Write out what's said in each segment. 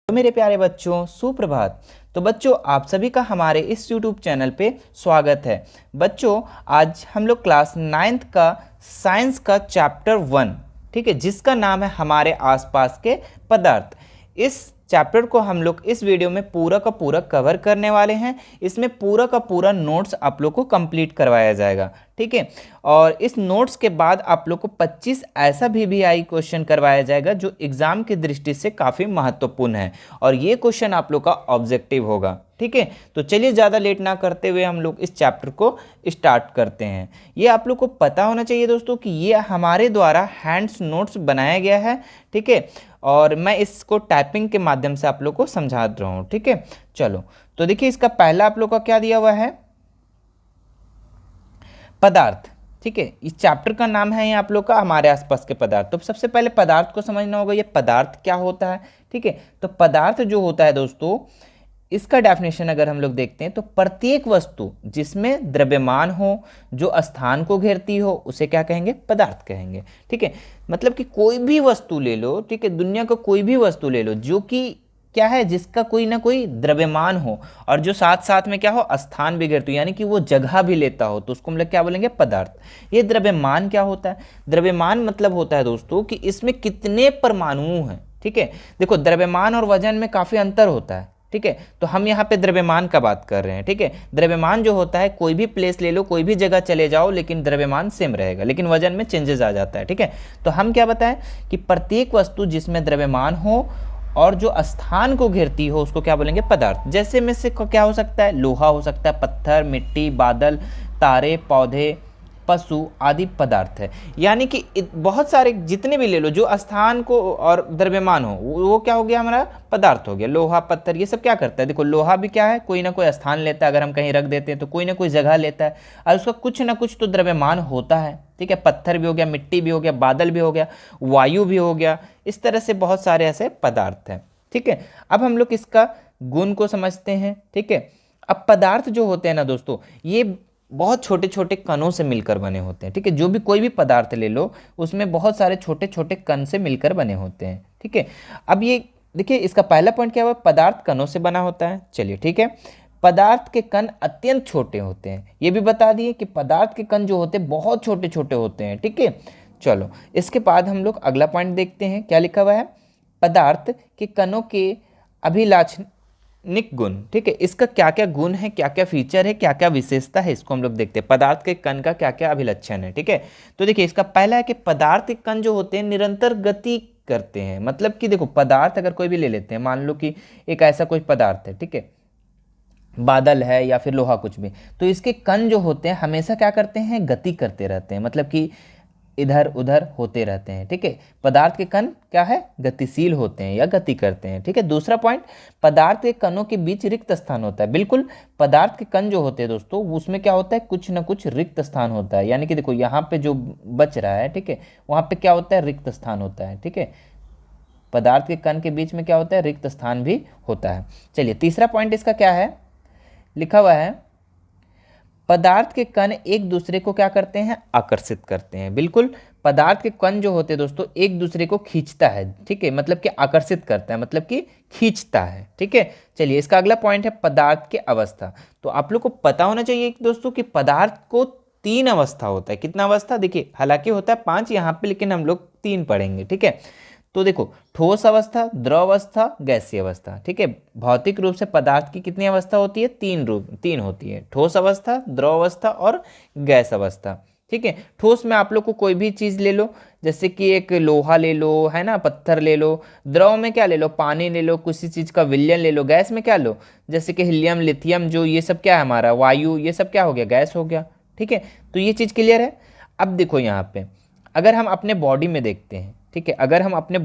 तो मेरे प्यारे बच्चों सुप्रभात। तो बच्चों आप सभी का हमारे इस YouTube चैनल पे स्वागत है। बच्चों आज हम लोग क्लास 9th का साइंस का चैप्टर 1 ठीक है, जिसका नाम है हमारे आसपास के पदार्थ। इस चैप्टर को हम लोग इस वीडियो में पूरा का पूरा कवर करने वाले हैं। इसमें पूरा का पूरा नोट्स आप लोग को कंप्लीट करवाया जाएगा, ठीक है। और इस नोट्स के बाद आप लोग को 25 ऐसा VVI क्वेश्चन करवाया जाएगा जो एग्जाम की दृष्टि से काफ़ी महत्वपूर्ण है, और ये क्वेश्चन आप लोग का ऑब्जेक्टिव होगा, ठीक है। तो चलिए ज़्यादा लेट ना करते हुए हम लोग इस चैप्टर को स्टार्ट करते हैं। ये आप लोग को पता होना चाहिए दोस्तों कि ये हमारे द्वारा हैंड्स नोट्स बनाया गया है, ठीक है, और मैं इसको टाइपिंग के माध्यम से आप लोग को समझा रहा हूँ, ठीक है। चलो तो देखिए, इसका पहला आप लोग का क्या दिया हुआ है, पदार्थ, ठीक है। इस चैप्टर का नाम है आप लोग का हमारे आसपास के पदार्थ। तो सबसे पहले पदार्थ को समझना होगा, ये पदार्थ क्या होता है, ठीक है। तो पदार्थ जो होता है दोस्तों, इसका डेफिनेशन अगर हम लोग देखते हैं तो प्रत्येक वस्तु जिसमें द्रव्यमान हो, जो स्थान को घेरती हो, उसे क्या कहेंगे, पदार्थ कहेंगे, ठीक है। मतलब कि कोई भी वस्तु ले लो, ठीक है, दुनिया का कोई भी वस्तु ले लो जो कि क्या है, जिसका कोई ना कोई द्रव्यमान हो और जो साथ साथ में क्या हो, स्थान भी घेरती हो, यानी कि वो जगह भी लेता हो, तो उसको हम लोग क्या बोलेंगे, पदार्थ। ये द्रव्यमान क्या होता है, द्रव्यमान मतलब होता है दोस्तों कि इसमें कितने परमाणु हैं, ठीक है। देखो द्रव्यमान और वजन में काफ़ी अंतर होता है, ठीक है। तो हम यहाँ पे द्रव्यमान का बात कर रहे हैं, ठीक है। द्रव्यमान जो होता है, कोई भी प्लेस ले लो, कोई भी जगह चले जाओ, लेकिन द्रव्यमान सेम रहेगा, लेकिन वजन में चेंजेस आ जाता है, ठीक है। तो हम क्या बताएं कि प्रत्येक वस्तु जिसमें द्रव्यमान हो और जो स्थान को घेरती हो, उसको क्या बोलेंगे, पदार्थ। जैसे में से क्या हो सकता है, लोहा हो सकता है, पत्थर, मिट्टी, बादल, तारे, पौधे, पशु आदि पदार्थ है। यानी कि बहुत सारे जितने भी ले लो जो स्थान को और द्रव्यमान हो, वो क्या हो गया, हमारा पदार्थ हो गया। लोहा, पत्थर, ये सब क्या करता है, देखो लोहा भी क्या है, कोई ना कोई स्थान लेता है, अगर हम कहीं रख देते हैं तो कोई ना कोई जगह लेता है, और उसका कुछ ना कुछ तो द्रव्यमान होता है, ठीक है। पत्थर भी हो गया, मिट्टी भी हो गया, बादल भी हो गया, वायु भी हो गया, इस तरह से बहुत सारे ऐसे पदार्थ हैं, ठीक है। अब हम लोग इसका गुण को समझते हैं, ठीक है। अब पदार्थ जो होते हैं ना दोस्तों, ये बहुत छोटे छोटे कणों से मिलकर बने होते हैं, ठीक है। जो भी कोई भी पदार्थ ले लो, उसमें बहुत सारे छोटे छोटे कण से मिलकर बने होते हैं, ठीक है। अब ये देखिए, इसका पहला पॉइंट क्या हुआ, पदार्थ कणों से बना होता है। चलिए ठीक है, पदार्थ के कण अत्यंत छोटे होते हैं, ये भी बता दिए कि पदार्थ के कण जो होते हैं बहुत छोटे छोटे होते हैं, ठीक है। चलो इसके बाद हम लोग अगला पॉइंट देखते हैं, क्या लिखा हुआ है, पदार्थ के कणों के अभिलाक्षणिक गुण, ठीक है। इसका क्या क्या गुण है, क्या क्या फीचर है, क्या क्या विशेषता है, इसको हम लोग देखते हैं। पदार्थ के कण का क्या क्या अभिलक्षण है, ठीक है। तो देखिए, इसका पहला है कि पदार्थ के कण जो होते हैं निरंतर गति करते हैं। मतलब कि देखो, पदार्थ अगर कोई भी ले लेते हैं, मान लो कि एक ऐसा कोई पदार्थ है, ठीक है, बादल है या फिर लोहा, कुछ भी, तो इसके कण जो होते हैं हमेशा क्या करते हैं, गति करते रहते हैं, मतलब कि इधर उधर होते रहते हैं, ठीक है। पदार्थ के कण क्या है, गतिशील होते हैं या गति करते हैं, ठीक है। दूसरा पॉइंट, पदार्थ के कणों के बीच रिक्त स्थान होता है। बिल्कुल, पदार्थ के कण जो होते हैं दोस्तों, उसमें क्या होता है, कुछ ना कुछ रिक्त स्थान होता है। यानी कि देखो यहाँ पे जो बच रहा है, ठीक है, वहाँ पे क्या होता है, रिक्त स्थान होता है, ठीक है। पदार्थ के कण के बीच में क्या होता है, रिक्त स्थान भी होता है। चलिए तीसरा पॉइंट इसका क्या है, लिखा हुआ है, पदार्थ के कण एक दूसरे को क्या करते हैं, आकर्षित करते हैं। बिल्कुल, पदार्थ के कण जो होते हैं दोस्तों एक दूसरे को खींचता है, ठीक है, मतलब कि आकर्षित करता है, मतलब कि खींचता है, ठीक है। चलिए इसका अगला पॉइंट है पदार्थ की अवस्था। तो आप लोग को पता होना चाहिए दोस्तों कि पदार्थ को 3 अवस्था होता है। कितना अवस्था, देखिए हालांकि होता है 5 यहाँ पे, लेकिन हम लोग 3 पढ़ेंगे, ठीक है। तो देखो, ठोस अवस्था, द्रव अवस्था, गैसीय अवस्था, ठीक है। भौतिक रूप से पदार्थ की कितनी अवस्था होती है, 3 होती है, ठोस अवस्था, द्रव अवस्था और गैस अवस्था, ठीक है। ठोस में आप लोग को कोई भी चीज़ ले लो, जैसे कि एक लोहा ले लो, है ना, पत्थर ले लो। द्रव में क्या ले लो, पानी ले लो, किसी चीज़ का विलयन ले लो। गैस में क्या लो, जैसे कि हीलियम, लिथियम, जो ये सब क्या है हमारा, वायु, ये सब क्या हो गया, गैस हो गया, ठीक है। तो ये चीज़ क्लियर है। अब देखो यहाँ पे, अगर हम अपने बॉडी में देखते हैं, ठीक है, अगर हम अपने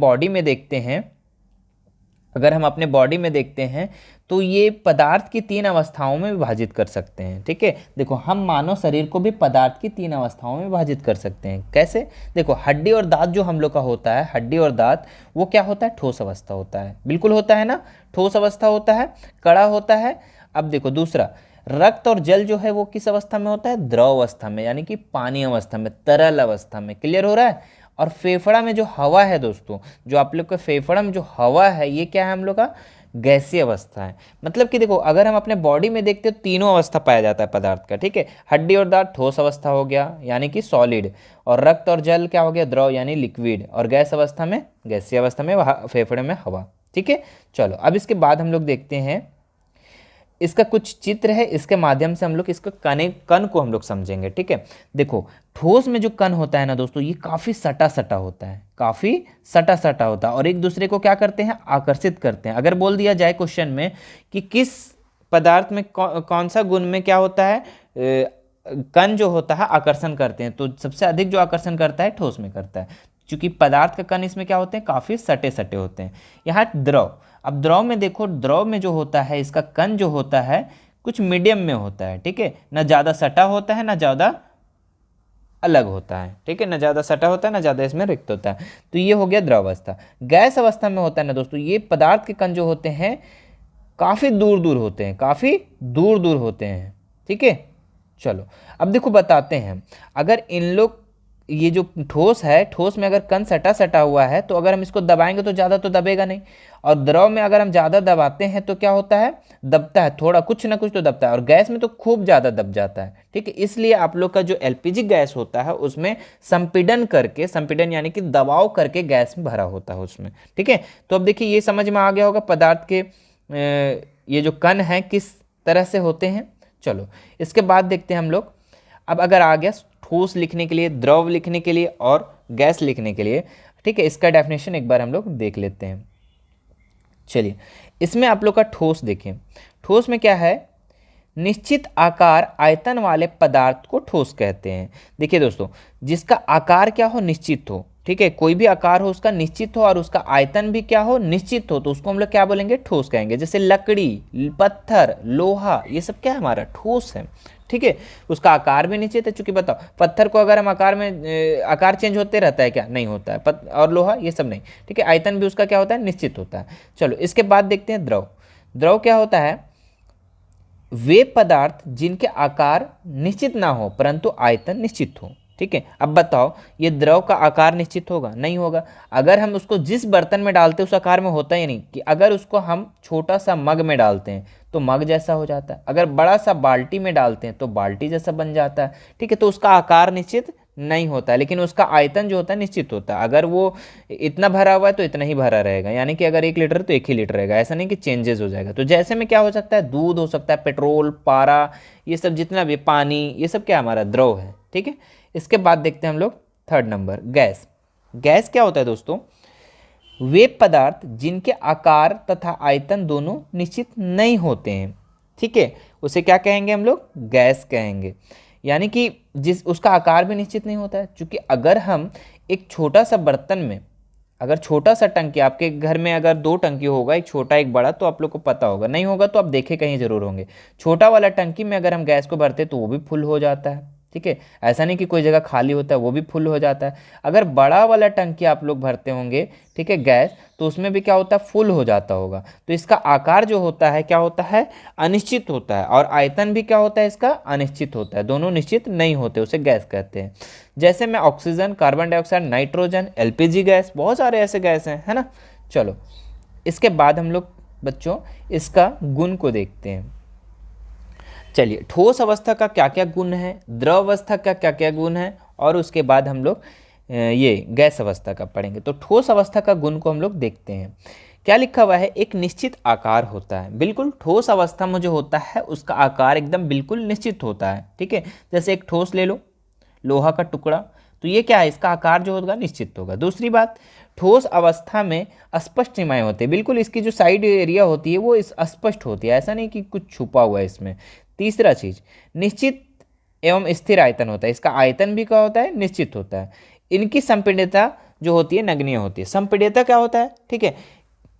बॉडी में देखते हैं तो ये पदार्थ की 3 अवस्थाओं में विभाजित कर सकते हैं, ठीक है। देखो, हम मानव शरीर को भी पदार्थ की 3 अवस्थाओं में विभाजित कर सकते हैं। कैसे, देखो, हड्डी और दांत जो हम लोग का होता है, हड्डी और दांत, वो क्या होता है, ठोस अवस्था होता है। बिल्कुल होता है ना, ठोस अवस्था होता है, कड़ा होता है। अब देखो दूसरा, रक्त और जल जो है वो किस अवस्था में होता है, द्रव अवस्था में, यानी कि पानी अवस्था में, तरल अवस्था में। क्लियर हो रहा है। और फेफड़ा में जो हवा है दोस्तों, जो आप लोग का फेफड़ा में जो हवा है, ये क्या है हम लोग का गैसीय अवस्था है। मतलब कि देखो, अगर हम अपने बॉडी में देखते हो तीनों अवस्था पाया जाता है पदार्थ का, ठीक है। हड्डी और दांत ठोस अवस्था हो गया यानी कि सॉलिड, और रक्त और जल क्या हो गया, द्रव यानी लिक्विड, और गैस अवस्था में, गैसीय अवस्था में फेफड़े में हवा, ठीक है। चलो अब इसके बाद हम लोग देखते हैं, इसका कुछ चित्र है, इसके माध्यम से हम लोग इसका कण को हम लोग समझेंगे, ठीक है। देखो, ठोस में जो कण होता है ना दोस्तों, ये काफ़ी सटा सटा होता है, काफ़ी सटा सटा होता है, और एक दूसरे को क्या करते हैं, आकर्षित करते हैं। अगर बोल दिया जाए क्वेश्चन में कि किस पदार्थ में कौन सा गुण में क्या होता है, कण जो होता है आकर्षण करते हैं, तो सबसे अधिक जो आकर्षण करता है ठोस में करता है, क्योंकि पदार्थ का कण इसमें क्या होते हैं, काफ़ी सटे सटे होते हैं। यहाँ द्रव, अब द्रव में देखो, द्रव में जो होता है इसका कण जो होता है कुछ मीडियम में होता है, ठीक है। ना ज़्यादा सटा होता है ना ज़्यादा अलग होता है, ठीक है, ना ज़्यादा सटा होता है ना ज़्यादा इसमें रिक्त होता है। तो ये हो गया द्रव अवस्था। गैस अवस्था में होता है ना दोस्तों, ये पदार्थ के कण जो होते हैं काफ़ी दूर दूर होते हैं, काफ़ी दूर दूर होते हैं, ठीक है। चलो अब देखो बताते हैं, अगर इन लोग, ये जो ठोस है, ठोस में अगर कण सटा सटा हुआ है तो अगर हम इसको दबाएंगे तो ज़्यादा तो दबेगा नहीं, और द्रव में अगर हम ज़्यादा दबाते हैं तो क्या होता है, दबता है, थोड़ा कुछ ना कुछ तो दबता है, और गैस में तो खूब ज़्यादा दब जाता है, ठीक है। इसलिए आप लोग का जो एलपीजी गैस होता है उसमें संपीड़न करके, संपीड़न यानी कि दबाव करके गैस में भरा होता है उसमें, ठीक है। तो अब देखिए ये समझ में आ गया होगा पदार्थ के ये जो कण हैं किस तरह से होते हैं। चलो इसके बाद देखते हैं हम लोग, अब अगर आ गया ठोस लिखने के लिए, द्रव लिखने के लिए और गैस लिखने के लिए, ठीक है, इसका डेफिनेशन एक बार हम लोग देख लेते हैं। चलिए इसमें आप लोग का ठोस देखें, ठोस में क्या है, निश्चित आकार आयतन वाले पदार्थ को ठोस कहते हैं। देखिए दोस्तों, जिसका आकार क्या हो, निश्चित हो, ठीक है, कोई भी आकार हो उसका निश्चित हो और उसका आयतन भी क्या हो, निश्चित हो, तो उसको हम लोग क्या बोलेंगे, ठोस कहेंगे। जैसे लकड़ी, पत्थर, लोहा, ये सब क्या है, हमारा ठोस है, ठीक है। उसका आकार भी निश्चित है, चूंकि बताओ पत्थर को अगर हम आकार में, आकार चेंज होते रहता है क्या, नहीं होता है, और लोहा ये सब नहीं, ठीक है। आयतन भी उसका क्या होता है, निश्चित होता है। चलो इसके बाद देखते हैं द्रव। द्रव क्या होता है, वे पदार्थ जिनके आकार निश्चित ना हो परंतु आयतन निश्चित हो, ठीक है। अब बताओ ये द्रव का आकार निश्चित होगा, नहीं होगा। अगर हम उसको जिस बर्तन में डालते हैं उस आकार में होता ही नहीं, कि अगर उसको हम छोटा सा मग में डालते हैं तो मग जैसा हो जाता है, अगर बड़ा सा बाल्टी में डालते हैं तो बाल्टी जैसा बन जाता है, ठीक है। तो उसका आकार निश्चित नहीं होता है, लेकिन उसका आयतन जो होता है निश्चित होता है। अगर वो इतना भरा हुआ है तो इतना ही भरा रहेगा, यानी कि अगर 1 लीटर तो 1 ही लीटर रहेगा, ऐसा नहीं कि चेंजेस हो जाएगा। तो जैसे में क्या हो सकता है, दूध हो सकता है, पेट्रोल, पारा, ये सब जितना भी, पानी, ये सब क्या हमारा द्रव है, ठीक है। इसके बाद देखते हैं हम लोग 3rd नंबर, गैस। गैस क्या होता है दोस्तों, वे पदार्थ जिनके आकार तथा आयतन दोनों निश्चित नहीं होते हैं, ठीक है, उसे क्या कहेंगे हम लोग, गैस कहेंगे। यानी कि जिस उसका आकार भी निश्चित नहीं होता है, क्योंकि अगर हम एक छोटा सा बर्तन में, अगर छोटा सा टंकी, आपके घर में अगर 2 टंकी होगा, एक छोटा एक बड़ा, तो आप लोग को पता होगा, नहीं होगा तो आप देखे कहीं जरूर होंगे, छोटा वाला टंकी में अगर हम गैस को भरते तो वो भी फुल हो जाता है, ठीक है। ऐसा नहीं कि कोई जगह खाली होता है, वो भी फुल हो जाता है। अगर बड़ा वाला टंकी आप लोग भरते होंगे, ठीक है, गैस, तो उसमें भी क्या होता है, फुल हो जाता होगा। तो इसका आकार जो होता है क्या होता है, अनिश्चित होता है, और आयतन भी क्या होता है इसका, अनिश्चित होता है, दोनों निश्चित नहीं होते, उसे गैस कहते हैं। जैसे में oxygen, carbon dioxide, nitrogen, LPG gas, बहुत सारे ऐसे गैस हैं, है ना। चलो इसके बाद हम लोग बच्चों इसका गुण को देखते हैं। चलिए, ठोस अवस्था का क्या क्या गुण है, द्रव अवस्था का क्या क्या गुण है, और उसके बाद हम लोग ये गैस अवस्था का पढ़ेंगे। तो ठोस अवस्था का गुण को हम लोग देखते हैं। क्या लिखा हुआ है, एक निश्चित आकार होता है, बिल्कुल ठोस अवस्था में जो होता है उसका आकार एकदम बिल्कुल निश्चित होता है, ठीक है। जैसे एक ठोस ले लो, लोहा का टुकड़ा, तो ये क्या है, इसका आकार जो होगा निश्चित होगा। दूसरी बात, ठोस अवस्था में स्पष्ट सीमाएं होती है, बिल्कुल इसकी जो साइड एरिया होती है वो स्पष्ट होती है, ऐसा नहीं कि कुछ छुपा हुआ है इसमें। तीसरा चीज, निश्चित एवं स्थिर आयतन होता है, इसका आयतन भी क्या होता है, निश्चित होता है। इनकी संपीड्यता जो होती है नगण्य होती है। संपीड्यता क्या होता है, ठीक है,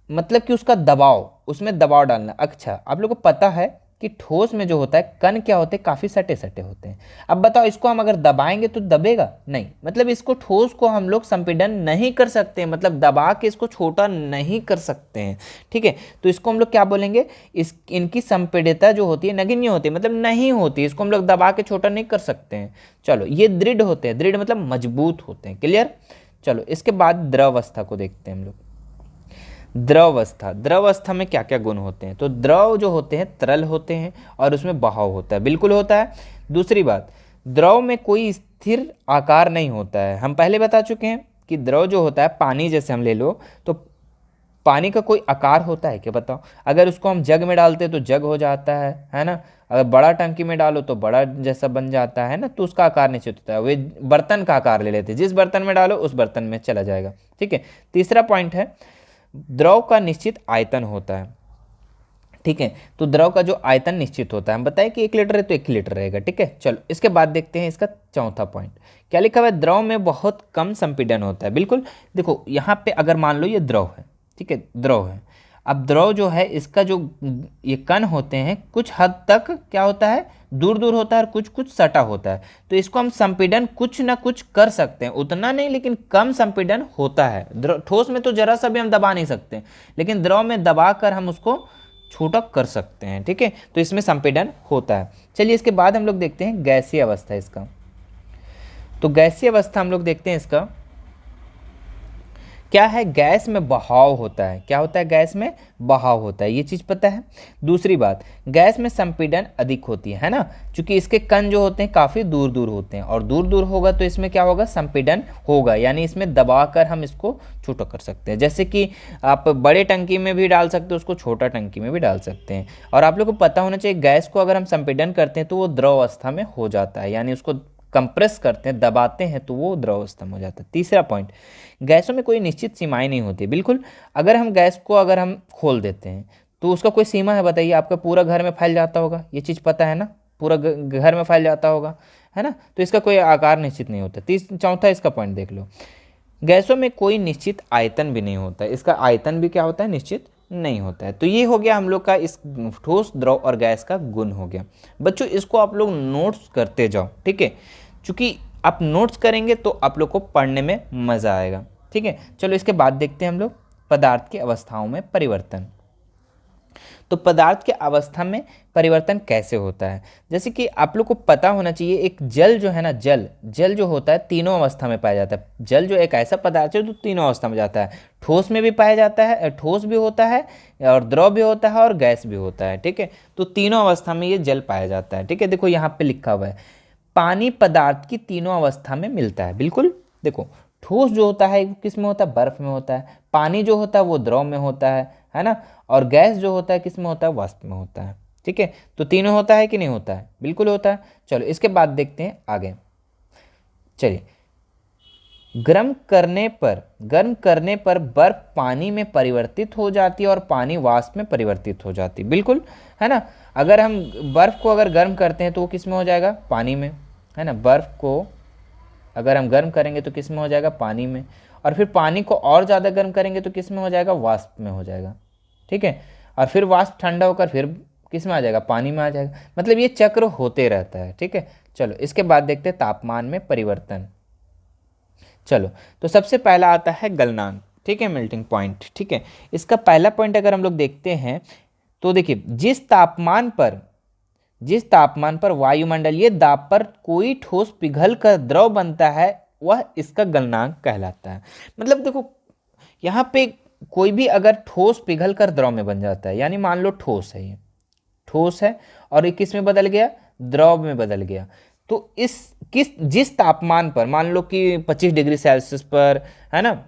मतलब कि उसका दबाव, उसमें दबाव डालना। अच्छा, आप लोगों को पता है कि ठोस में जो होता है कण क्या होते हैं, काफ़ी सटे सटे होते हैं। अब बताओ इसको हम अगर दबाएंगे तो दबेगा नहीं, मतलब इसको ठोस को हम लोग संपीड़न नहीं कर सकते हैं, मतलब दबा के इसको छोटा नहीं कर सकते हैं, ठीक है। तो इसको हम लोग क्या बोलेंगे, इनकी संपीड्यता जो होती है नगण्य होती है, मतलब नहीं होती, इसको हम लोग दबा के छोटा नहीं कर सकते हैं। चलो, ये दृढ़ होते हैं, दृढ़ मतलब मजबूत होते हैं, क्लियर। चलो इसके बाद द्रव अवस्था को देखते हैं हम लोग। द्रव अवस्था में क्या क्या गुण होते हैं? तो द्रव जो होते हैं तरल होते हैं और उसमें बहाव होता है, बिल्कुल होता है। दूसरी बात, द्रव में कोई स्थिर आकार नहीं होता है। हम पहले बता चुके हैं कि द्रव जो होता है, पानी जैसे हम ले लो तो पानी का कोई आकार होता है क्या? बताओ। अगर उसको हम जग में डालते हैं तो जग हो जाता है ना। अगर बड़ा टंकी में डालो तो बड़ा जैसा बन जाता है ना, तो उसका आकार निश्चित होता है। वे बर्तन का आकार ले लेते हैं, जिस बर्तन में डालो उस बर्तन में चला जाएगा। ठीक है। तीसरा पॉइंट है, द्रव का निश्चित आयतन होता है। ठीक है, तो द्रव का जो आयतन निश्चित होता है, हम बताएं कि 1 लीटर है तो 1 लीटर रहेगा। ठीक है, चलो इसके बाद देखते हैं इसका चौथा पॉइंट क्या लिखा हुआ है। द्रव में बहुत कम संपीड़न होता है। बिल्कुल, देखो यहाँ पे अगर मान लो ये द्रव है, ठीक है, द्रव है। अब द्रव जो है इसका जो ये कण होते हैं कुछ हद तक क्या होता है, दूर दूर होता है और कुछ कुछ सटा होता है। तो इसको हम संपीड़न कुछ ना कुछ कर सकते हैं, उतना नहीं लेकिन कम संपीड़न होता है। ठोस में तो जरा सा भी हम दबा नहीं सकते, लेकिन द्रव में दबा कर हम उसको छोटा कर सकते हैं। ठीक है, तो इसमें संपीड़न होता है। चलिए इसके बाद हम लोग देखते हैं गैसीय अवस्था इसका। तो गैसीय अवस्था हम लोग देखते हैं इसका क्या है। गैस में बहाव होता है। क्या होता है? गैस में बहाव होता है, ये चीज़ पता है। दूसरी बात, गैस में संपीड़न अधिक होती है ना, क्योंकि इसके कण जो होते हैं काफ़ी दूर दूर होते हैं, और दूर दूर होगा तो इसमें क्या होगा, संपीड़न होगा, यानी इसमें दबाकर हम इसको छोटा कर सकते हैं। जैसे कि आप बड़े टंकी में भी डाल सकते हो उसको, छोटा टंकी में भी डाल सकते हैं। और आप लोग को पता होना चाहिए गैस को अगर हम संपीड़न करते हैं तो वो द्रव अवस्था में हो जाता है, यानी उसको कंप्रेस करते हैं, दबाते हैं तो वो द्रव अवस्था में हो जाता है। तीसरा पॉइंट, गैसों में कोई निश्चित सीमाएं नहीं होती। बिल्कुल, अगर हम गैस को अगर हम खोल देते हैं तो उसका कोई सीमा है? बताइए। आपका पूरा घर में फैल जाता होगा, ये चीज़ पता है ना, पूरा घर में फैल जाता होगा, है ना। तो इसका कोई आकार निश्चित नहीं होता। चौथा इसका पॉइंट देख लो, गैसों में कोई निश्चित आयतन भी नहीं होता। इसका आयतन भी क्या होता है, निश्चित नहीं होता है। तो ये हो गया हम लोग का इस ठोस, द्रव और गैस का गुण हो गया। बच्चों इसको आप लोग नोट्स करते जाओ, ठीक है, क्योंकि आप नोट्स करेंगे तो आप लोग को पढ़ने में मज़ा आएगा। ठीक है, चलो इसके बाद देखते हैं हम लोग पदार्थ की अवस्थाओं में परिवर्तन। तो पदार्थ के अवस्था में परिवर्तन कैसे होता है, जैसे कि आप लोग को पता होना चाहिए, एक जल जो है ना, जल जो होता है तीनों अवस्था में पाया जाता है। जल जो एक ऐसा पदार्थ है जो तीनों अवस्था में जाता है, ठोस में भी पाया जाता है, ठोस भी होता है और द्रव भी होता है और गैस भी होता है। ठीक है, तो तीनों अवस्था में ये जल पाया जाता है। ठीक है, देखो यहाँ पे लिखा हुआ है, पानी पदार्थ की तीनों अवस्था में मिलता है। बिल्कुल, देखो ठोस जो होता है वो किस में होता है, बर्फ में होता है। पानी जो होता है वो द्रव में होता है ना। और गैस जो होता है किस में होता है, वाष्प में होता है। ठीक है, तो तीनों होता है कि नहीं होता है, बिल्कुल होता है। चलो इसके बाद देखते हैं आगे। चलिए, गर्म करने पर बर्फ पानी में परिवर्तित हो जाती है और पानी वाष्प में परिवर्तित हो जाती है। बिल्कुल, है ना। अगर हम बर्फ को अगर गर्म करते हैं तो वो किस में हो जाएगा, पानी में, है ना। बर्फ को अगर हम गर्म करेंगे तो किस में हो जाएगा, पानी में। और फिर पानी को और ज़्यादा गर्म करेंगे तो किस में हो जाएगा, वाष्प में हो जाएगा। ठीक है, और फिर वाष्प ठंडा होकर फिर किस में आ जाएगा, पानी में आ जाएगा। मतलब ये चक्र होते रहता है। ठीक है, चलो इसके बाद देखते हैं तापमान में परिवर्तन। चलो, तो सबसे पहला आता है गलनांक। ठीक है, मेल्टिंग पॉइंट। ठीक है, इसका पहला पॉइंट अगर हम लोग देखते हैं तो देखिए, जिस तापमान पर वायुमंडलीय दाब पर कोई ठोस पिघल कर द्रव बनता है वह इसका गलनांक कहलाता है। मतलब देखो यहाँ पे कोई भी अगर ठोस पिघल कर द्रव में बन जाता है, यानी मान लो ठोस है, ये ठोस है और ये किस में बदल गया, द्रव में बदल गया। तो जिस तापमान पर, मान लो कि 25 डिग्री सेल्सियस पर, है ना,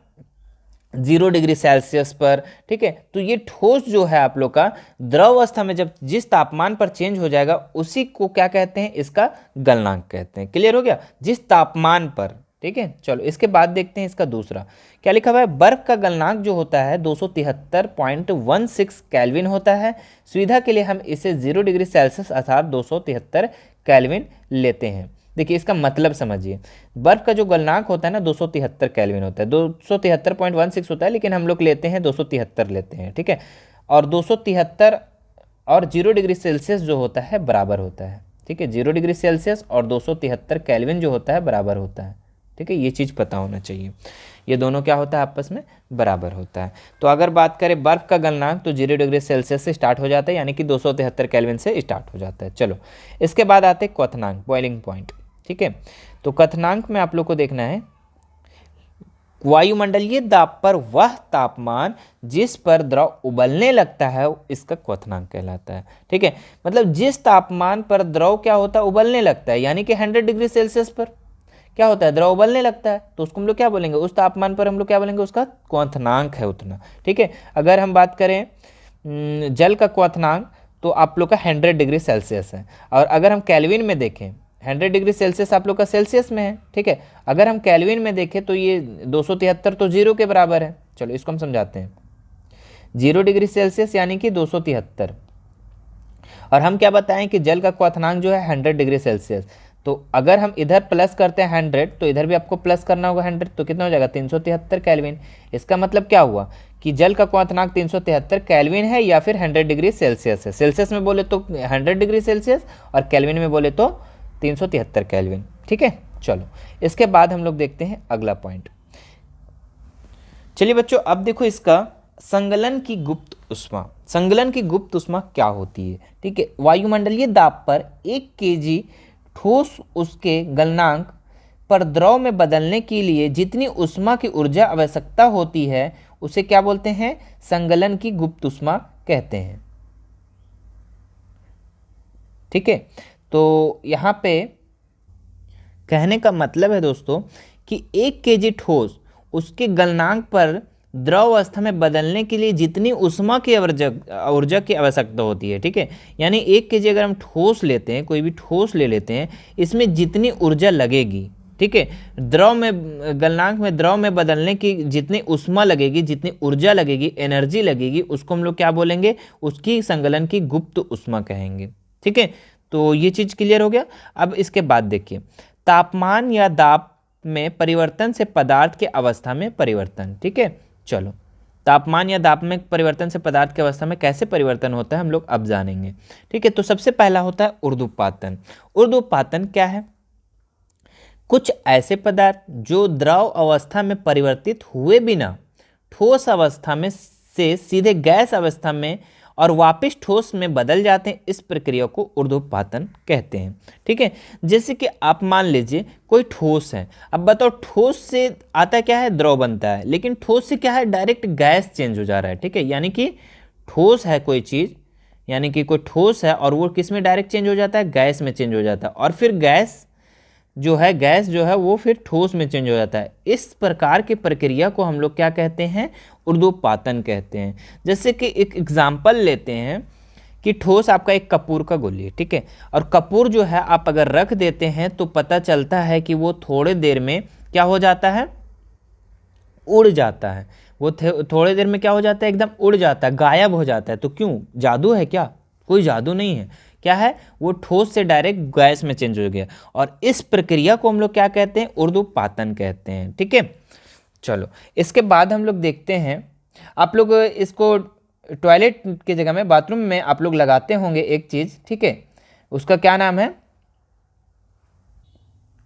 0 डिग्री सेल्सियस पर, ठीक है, तो ये ठोस जो है आप लोग का द्रव अवस्था में जब जिस तापमान पर चेंज हो जाएगा उसी को क्या कहते हैं, इसका गलनांक कहते हैं। क्लियर हो गया, जिस तापमान पर। ठीक है, चलो इसके बाद देखते हैं इसका दूसरा क्या लिखा हुआ है। बर्फ का गलनांक जो होता है 273.16 केल्विन होता है। सुविधा के लिए हम इसे 0 डिग्री सेल्सियस अर्थात 273 केल्विन लेते हैं। देखिए इसका मतलब समझिए, बर्फ का जो गलनांक होता है ना 273 केल्विन होता है, 273.16 होता है, लेकिन हम लोग लेते हैं 273 लेते हैं। ठीक है, और 273 और 0 डिग्री सेल्सियस जो होता है बराबर होता है। ठीक है, 0 डिग्री सेल्सियस और 273 केल्विन जो होता है बराबर होता है। ठीक है, ये चीज़ पता होना चाहिए, ये दोनों क्या होता है, आपस में बराबर होता है। तो अगर बात करें बर्फ का गलनांक तो 0 डिग्री सेल्सियस से स्टार्ट हो जाता है, यानी कि 273 केल्विन से स्टार्ट हो जाता है। चलो इसके बाद आते हैं क्वथनांक, बॉइलिंग पॉइंट। ठीक है, तो क्वथनांक में आप लोग को देखना है, वायुमंडलीय दाब पर वह तापमान जिस पर द्रव उबलने लगता है इसका क्वथनांक कहलाता है। ठीक है, मतलब जिस तापमान पर द्रव क्या होता है, उबलने लगता है, यानी कि 100 डिग्री सेल्सियस पर क्या होता है, द्रव उबलने लगता है, तो उसको हम लोग क्या बोलेंगे, उस तापमान पर हम लोग क्या बोलेंगे, उसका क्वथनांक है उतना। ठीक है, अगर हम बात करें जल का क्वथनांक तो आप लोग का 100 डिग्री सेल्सियस है, और अगर हम केल्विन में देखें 100 डिग्री सेल्सियस आप लोग का सेल्सियस में है। ठीक है, अगर हम केल्विन में देखें तो ये 273 तो 0 के बराबर है। चलो इसको हम समझाते हैं, 0 डिग्री सेल्सियस यानी कि 273, और हम क्या बताएं कि जल का क्वथनांक जो है 100 डिग्री सेल्सियस। तो अगर हम इधर प्लस करते हैं 100 तो इधर भी आपको प्लस करना होगा 100, तो कितना हो जाएगा 373 केल्विन। इसका मतलब क्या हुआ कि जल का क्वथनांक 373 केल्विन है या फिर 100 डिग्री सेल्सियस है। सेल्सियस में बोले तो 100 डिग्री सेल्सियस और केल्विन में बोले तो 373 केल्विन। ठीक है, चलो इसके बाद हम लोग देखते हैं अगला पॉइंट। चलिए बच्चों, अब देखो इसका संगलन की गुप्त ऊष्मा। संगलन की गुप्त ऊष्मा क्या होती है? ठीक है, वायुमंडलीय दाब पर 1 केजी ठोस उसके गलनांक पर द्रव में बदलने के लिए जितनी ऊष्मा की ऊर्जा आवश्यकता होती है उसे क्या बोलते हैं? संगलन की गुप्त ऊष्मा कहते हैं। ठीक है, तो यहाँ पे कहने का मतलब है दोस्तों कि 1 केजी ठोस उसके गलनांक पर द्रव अवस्था में बदलने के लिए जितनी ऊष्मा की ऊर्जा की आवश्यकता होती है। ठीक है, यानी 1 केजी अगर हम ठोस लेते हैं, कोई भी ठोस ले लेते हैं, इसमें जितनी ऊर्जा लगेगी, ठीक है, द्रव में गलनांक में द्रव में बदलने की जितनी ऊष्मा लगेगी, जितनी ऊर्जा लगेगी, एनर्जी लगेगी, उसको हम लोग क्या बोलेंगे? उसकी संगलन की गुप्त ऊष्मा कहेंगे। ठीक है, तो ये चीज़ क्लियर हो गया। अब इसके बाद देखिए, तापमान या दाब में परिवर्तन से पदार्थ के अवस्था में परिवर्तन। ठीक है, चलो तापमान या दाब में परिवर्तन से पदार्थ की अवस्था में कैसे परिवर्तन होता है हम लोग अब जानेंगे। ठीक है, तो सबसे पहला होता है ऊर्ध्वपातन। ऊर्ध्वपातन क्या है? कुछ ऐसे पदार्थ जो द्रव अवस्था में परिवर्तित हुए बिना ठोस अवस्था में से सीधे गैस अवस्था में और वापस ठोस में बदल जाते हैं, इस प्रक्रिया को ऊर्ध्वपातन कहते हैं। ठीक है, जैसे कि आप मान लीजिए कोई ठोस है, अब बताओ ठोस से आता क्या है? द्रव बनता है, लेकिन ठोस से क्या है? डायरेक्ट गैस चेंज हो जा रहा है। ठीक है, यानी कि ठोस है कोई चीज़, यानी कि कोई ठोस है और वो किस में डायरेक्ट चेंज हो जाता है? गैस में चेंज हो जाता है, और फिर गैस जो है वो फिर ठोस में चेंज हो जाता है। इस प्रकार की प्रक्रिया को हम लोग क्या कहते हैं? ऊर्ध्वपातन कहते हैं। जैसे कि एक एग्जाम्पल लेते हैं कि ठोस आपका एक कपूर का गोली है। ठीक है, और कपूर जो है आप अगर रख देते हैं तो पता चलता है कि वो थोड़े देर में क्या हो जाता है? उड़ जाता है। वो थोड़े देर में क्या हो जाता है? एकदम उड़ जाता है, गायब हो जाता है। तो क्यों? जादू है क्या? कोई जादू नहीं है। क्या है? वो ठोस से डायरेक्ट गैस में चेंज हो गया, और इस प्रक्रिया को हम लोग क्या कहते हैं? ऊर्ध्वपातन कहते हैं। ठीक है, चलो इसके बाद हम लोग देखते हैं, आप लोग इसको टॉयलेट की जगह में, बाथरूम में आप लोग लगाते होंगे एक चीज़। ठीक है, उसका क्या नाम है?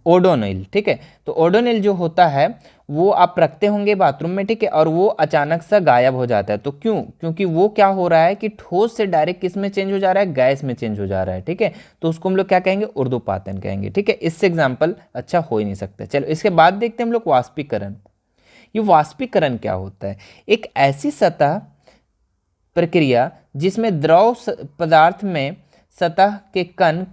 ओडोनिल। ठीक है, तो ओडोनिल जो होता है वो आप रखते होंगे बाथरूम में। ठीक है, और वो अचानक सा गायब हो जाता है। तो क्यों? क्योंकि वो क्या हो रहा है कि ठोस से डायरेक्ट किस में चेंज हो जा रहा है? गैस में चेंज हो जा रहा है। ठीक है, तो उसको हम लोग क्या कहेंगे? ऊर्ध्वपातन कहेंगे। ठीक है, इससे एग्जाम्पल अच्छा हो ही नहीं सकता। चलो इसके बाद देखते हैं हम लोग वाष्पीकरण। ये वाष्पीकरण क्या होता है? एक ऐसी सतह प्रक्रिया जिसमें द्रव पदार्थ में सतह के कण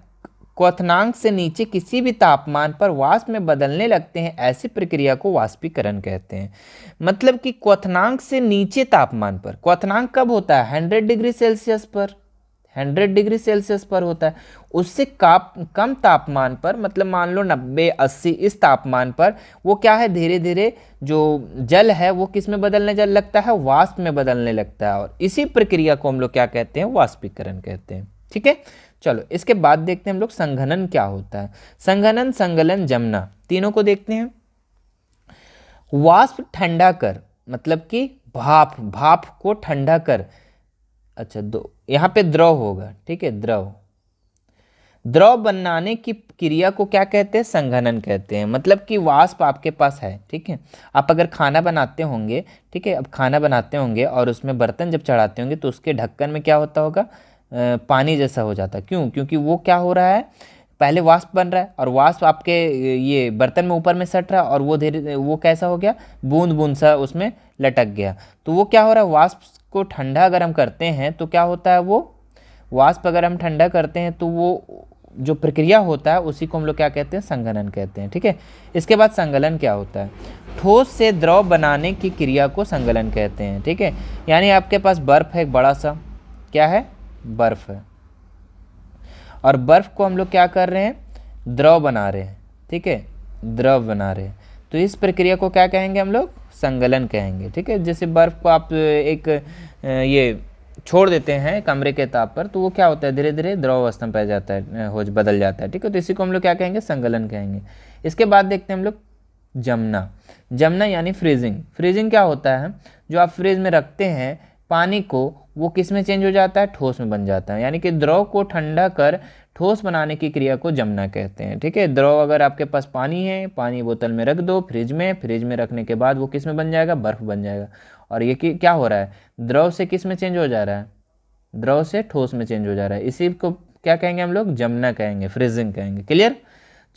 क्वथनांक से नीचे किसी भी तापमान पर वाष्प में बदलने लगते हैं, ऐसी प्रक्रिया को वाष्पीकरण कहते हैं। मतलब कि क्वथनांक से नीचे तापमान पर, क्वथनांक कब होता है? 100 डिग्री सेल्सियस पर, 100 डिग्री सेल्सियस पर होता है। उससे कम तापमान पर, मतलब मान लो 90-80, इस तापमान पर वो क्या है? धीरे धीरे जो जल है वो किस में बदलने लगता है? वाष्प में बदलने लगता है, और इसी प्रक्रिया को हम लोग क्या कहते हैं? वाष्पीकरण कहते हैं। ठीक है, चलो इसके बाद देखते हैं हम लोग संघनन क्या होता है। संघनन, संगलन, जमना, तीनों को देखते हैं। वाष्प ठंडा कर, मतलब कि भाप को ठंडा कर। अच्छा, दो यहाँ पे द्रव होगा। ठीक है, द्रव बनाने की क्रिया को क्या कहते हैं? संघनन कहते हैं। मतलब कि वाष्प आपके पास है। ठीक है, आप अगर खाना बनाते होंगे, ठीक है, अब खाना बनाते होंगे और उसमें बर्तन जब चढ़ाते होंगे तो उसके ढक्कन में क्या होता होगा? पानी जैसा हो जाता है। क्यों? क्योंकि वो क्या हो रहा है? पहले वाष्प बन रहा है और वाष्प आपके ये बर्तन में ऊपर में सट रहा है और वो धीरे वो कैसा हो गया, बूंद बूंद सा उसमें लटक गया। तो वो क्या हो रहा है, वाष्प को ठंडा अगर हम करते हैं तो क्या होता है, वो वाष्प अगर हम ठंडा करते हैं तो वो जो प्रक्रिया होता है उसी को हम लोग क्या कहते हैं, संघनन कहते हैं। ठीक है, इसके बाद संगलन क्या होता है, ठोस से द्रव बनाने की क्रिया को संगलन कहते हैं। ठीक है, यानी आपके पास बर्फ है, एक बड़ा सा क्या है, बर्फ है, और बर्फ को हम लोग क्या कर रहे हैं, द्रव बना रहे हैं। ठीक है, द्रव बना रहे हैं, तो इस प्रक्रिया को क्या कहेंगे हम लोग, संगलन कहेंगे। ठीक है, जैसे बर्फ को आप एक ये छोड़ देते हैं कमरे के ताप पर तो वो क्या होता है, धीरे धीरे द्रव अवस्था में पै जाता है, हो बदल जाता है। ठीक है, तो इसी को हम लोग क्या कहेंगे, संगलन कहेंगे। इसके बाद देखते हैं हम लोग जमना। जमना यानी फ्रीजिंग। फ्रीजिंग क्या होता है, जो आप फ्रिज में रखते हैं पानी को, वो किस में चेंज हो जाता है, ठोस में बन जाता है। यानी कि द्रव को ठंडा कर ठोस बनाने की क्रिया को जमना कहते हैं। ठीक है, द्रव अगर आपके पास पानी है, पानी बोतल में रख दो फ्रिज में रखने के बाद वो किस में बन जाएगा, बर्फ बन जाएगा। और ये क्या हो रहा है, द्रव से किस में चेंज हो जा रहा है, द्रव से ठोस में चेंज हो जा रहा है। इसी को क्या कहेंगे हम लोग, जमना कहेंगे, फ्रीजिंग कहेंगे। क्लियर।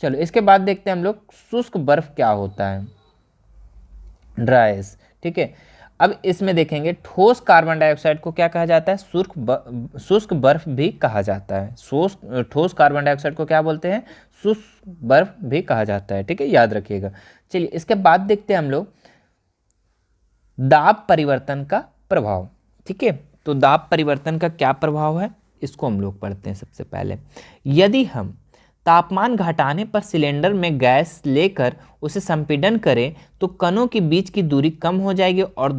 चलो इसके बाद देखते हैं हम लोग शुष्क बर्फ क्या होता है, ड्राइस। ठीक है, अब इसमें देखेंगे ठोस कार्बन डाइऑक्साइड को क्या कहा जाता है, शुष्क बर्फ भी कहा जाता है। ठोस कार्बन डाइऑक्साइड को क्या बोलते हैं, शुष्क बर्फ भी कहा जाता है। ठीक है, याद रखिएगा। चलिए इसके बाद देखते हैं हम लोग दाब परिवर्तन का प्रभाव। ठीक है, तो दाब परिवर्तन का क्या प्रभाव है, इसको हम लोग पढ़ते हैं। सबसे पहले यदि हम तापमान घटाने पर सिलेंडर में गैस लेकर उसे संपीड़न करें तो कणों के बीच की दूरी कम हो जाएगी और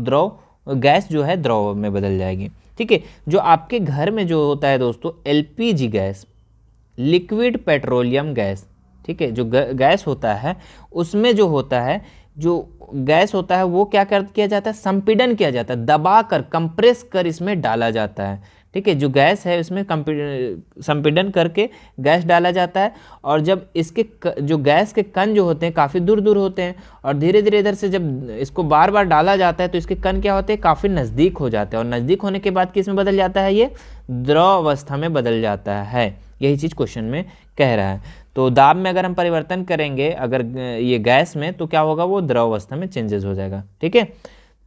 गैस जो है द्रव में बदल जाएगी। ठीक है, जो आपके घर में जो होता है दोस्तों, LPG gas, liquid petroleum gas. ठीक है, जो गैस होता है उसमें जो होता है, जो गैस होता है वो क्या किया जाता है, संपीड़न किया जाता है, दबा कर कंप्रेस कर इसमें डाला जाता है। ठीक है, जो गैस है उसमें संपीड़न करके गैस डाला जाता है, और जब इसके जो गैस के कण जो होते हैं काफ़ी दूर दूर होते हैं, और धीरे धीरे इधर से जब इसको बार बार डाला जाता है तो इसके कण क्या होते हैं, काफ़ी नज़दीक हो जाते हैं, और नज़दीक होने के बाद किस में बदल जाता है, ये द्रव अवस्था में बदल जाता है। यही चीज़ क्वेश्चन में कह रहा है। तो दाब में अगर हम परिवर्तन करेंगे अगर ये गैस में, तो क्या होगा, वो द्रव अवस्था में चेंजेस हो जाएगा। ठीक है,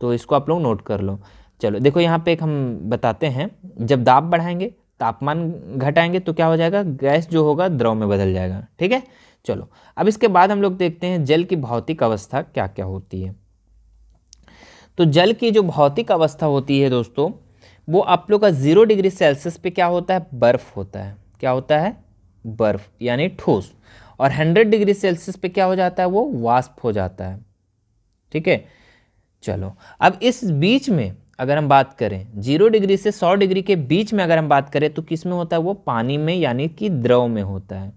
तो इसको आप लोग नोट कर लो। चलो देखो यहाँ पे एक हम बताते हैं, जब दाब बढ़ाएंगे, तापमान घटाएंगे तो क्या हो जाएगा, गैस जो होगा द्रव में बदल जाएगा। ठीक है, चलो अब इसके बाद हम लोग देखते हैं जल की भौतिक अवस्था क्या क्या होती है। तो जल की जो भौतिक अवस्था होती है दोस्तों, वो आप लोग का 0 डिग्री सेल्सियस पे क्या होता है, बर्फ होता है। क्या होता है, बर्फ यानी ठोस। और 100 डिग्री सेल्सियस पे क्या हो जाता है, वो वाष्प हो जाता है। ठीक है, चलो अब इस बीच में अगर हम बात करें 0 डिग्री से 100 डिग्री के बीच में अगर हम बात करें तो किस में होता है, वो पानी में यानी कि द्रव में होता है।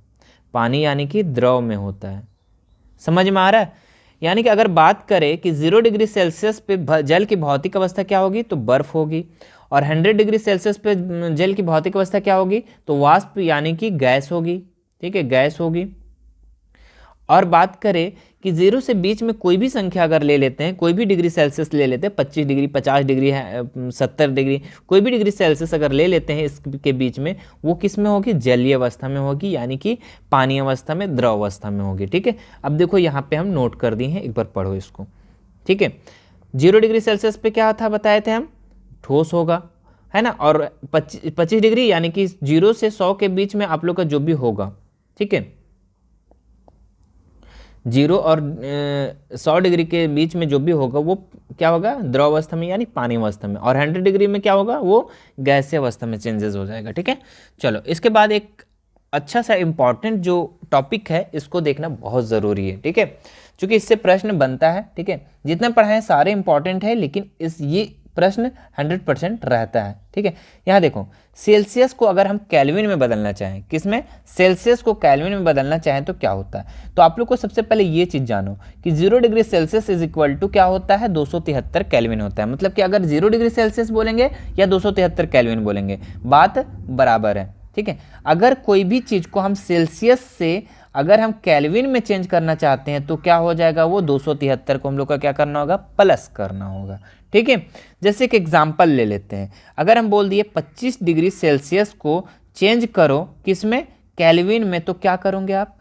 पानी यानी कि द्रव में होता है। समझ में आ रहा है। यानी कि अगर बात करें कि 0 डिग्री सेल्सियस पे जल की भौतिक अवस्था क्या होगी, तो बर्फ होगी, और 100 डिग्री सेल्सियस पे जल की भौतिक अवस्था क्या होगी, तो वाष्प यानी कि गैस होगी। ठीक है, गैस होगी। और बात करें कि 0 से बीच में कोई भी संख्या अगर ले लेते हैं, कोई भी डिग्री सेल्सियस ले लेते हैं, 25 डिग्री, 50 डिग्री है, 70 डिग्री, कोई भी डिग्री सेल्सियस अगर ले लेते हैं इसके बीच में, वो किस में होगी, जलीय अवस्था में होगी, यानी कि पानी अवस्था में, द्रव अवस्था में होगी। ठीक है, अब देखो यहाँ पे हम नोट कर दिए हैं, एक बार पढ़ो इसको। ठीक है, 0 डिग्री सेल्सियस पे क्या था बताए थे हम, ठोस होगा, है ना, और 25 डिग्री यानी कि 0 से 100 के बीच में आप लोग का जो भी होगा, ठीक है, 0 और 100 डिग्री के बीच में जो भी होगा वो क्या होगा, द्रव अवस्था में यानी पानी अवस्था में, और 100 डिग्री में क्या होगा, वो गैसीय अवस्था में चेंजेस हो जाएगा। ठीक है, चलो इसके बाद एक अच्छा सा इंपॉर्टेंट जो टॉपिक है इसको देखना बहुत ज़रूरी है। ठीक है, क्योंकि इससे प्रश्न बनता है। ठीक है, जितने पढ़ाए सारे इंपॉर्टेंट है, लेकिन ये प्रश्न 100% रहता है। ठीक है, यहाँ देखो, सेल्सियस को अगर हम केल्विन में बदलना चाहें, किसमें, सेल्सियस को केल्विन में बदलना चाहें तो क्या होता है, तो आप लोग को सबसे पहले ये चीज़ जानो कि 0 degree Celsius is equal to क्या होता है, 273 केल्विन होता है। मतलब कि अगर 0 डिग्री सेल्सियस बोलेंगे या 273 केल्विन बोलेंगे, बात बराबर है। ठीक है, अगर कोई भी चीज़ को हम सेल्सियस से अगर हम केल्विन में चेंज करना चाहते हैं तो क्या हो जाएगा, वो 273 को हम लोग का क्या करना होगा, प्लस करना होगा। ठीक है, जैसे एक एग्जांपल ले लेते हैं, अगर हम बोल दिए 25 डिग्री सेल्सियस को चेंज करो किसमें, केल्विन में तो क्या करोगे आप,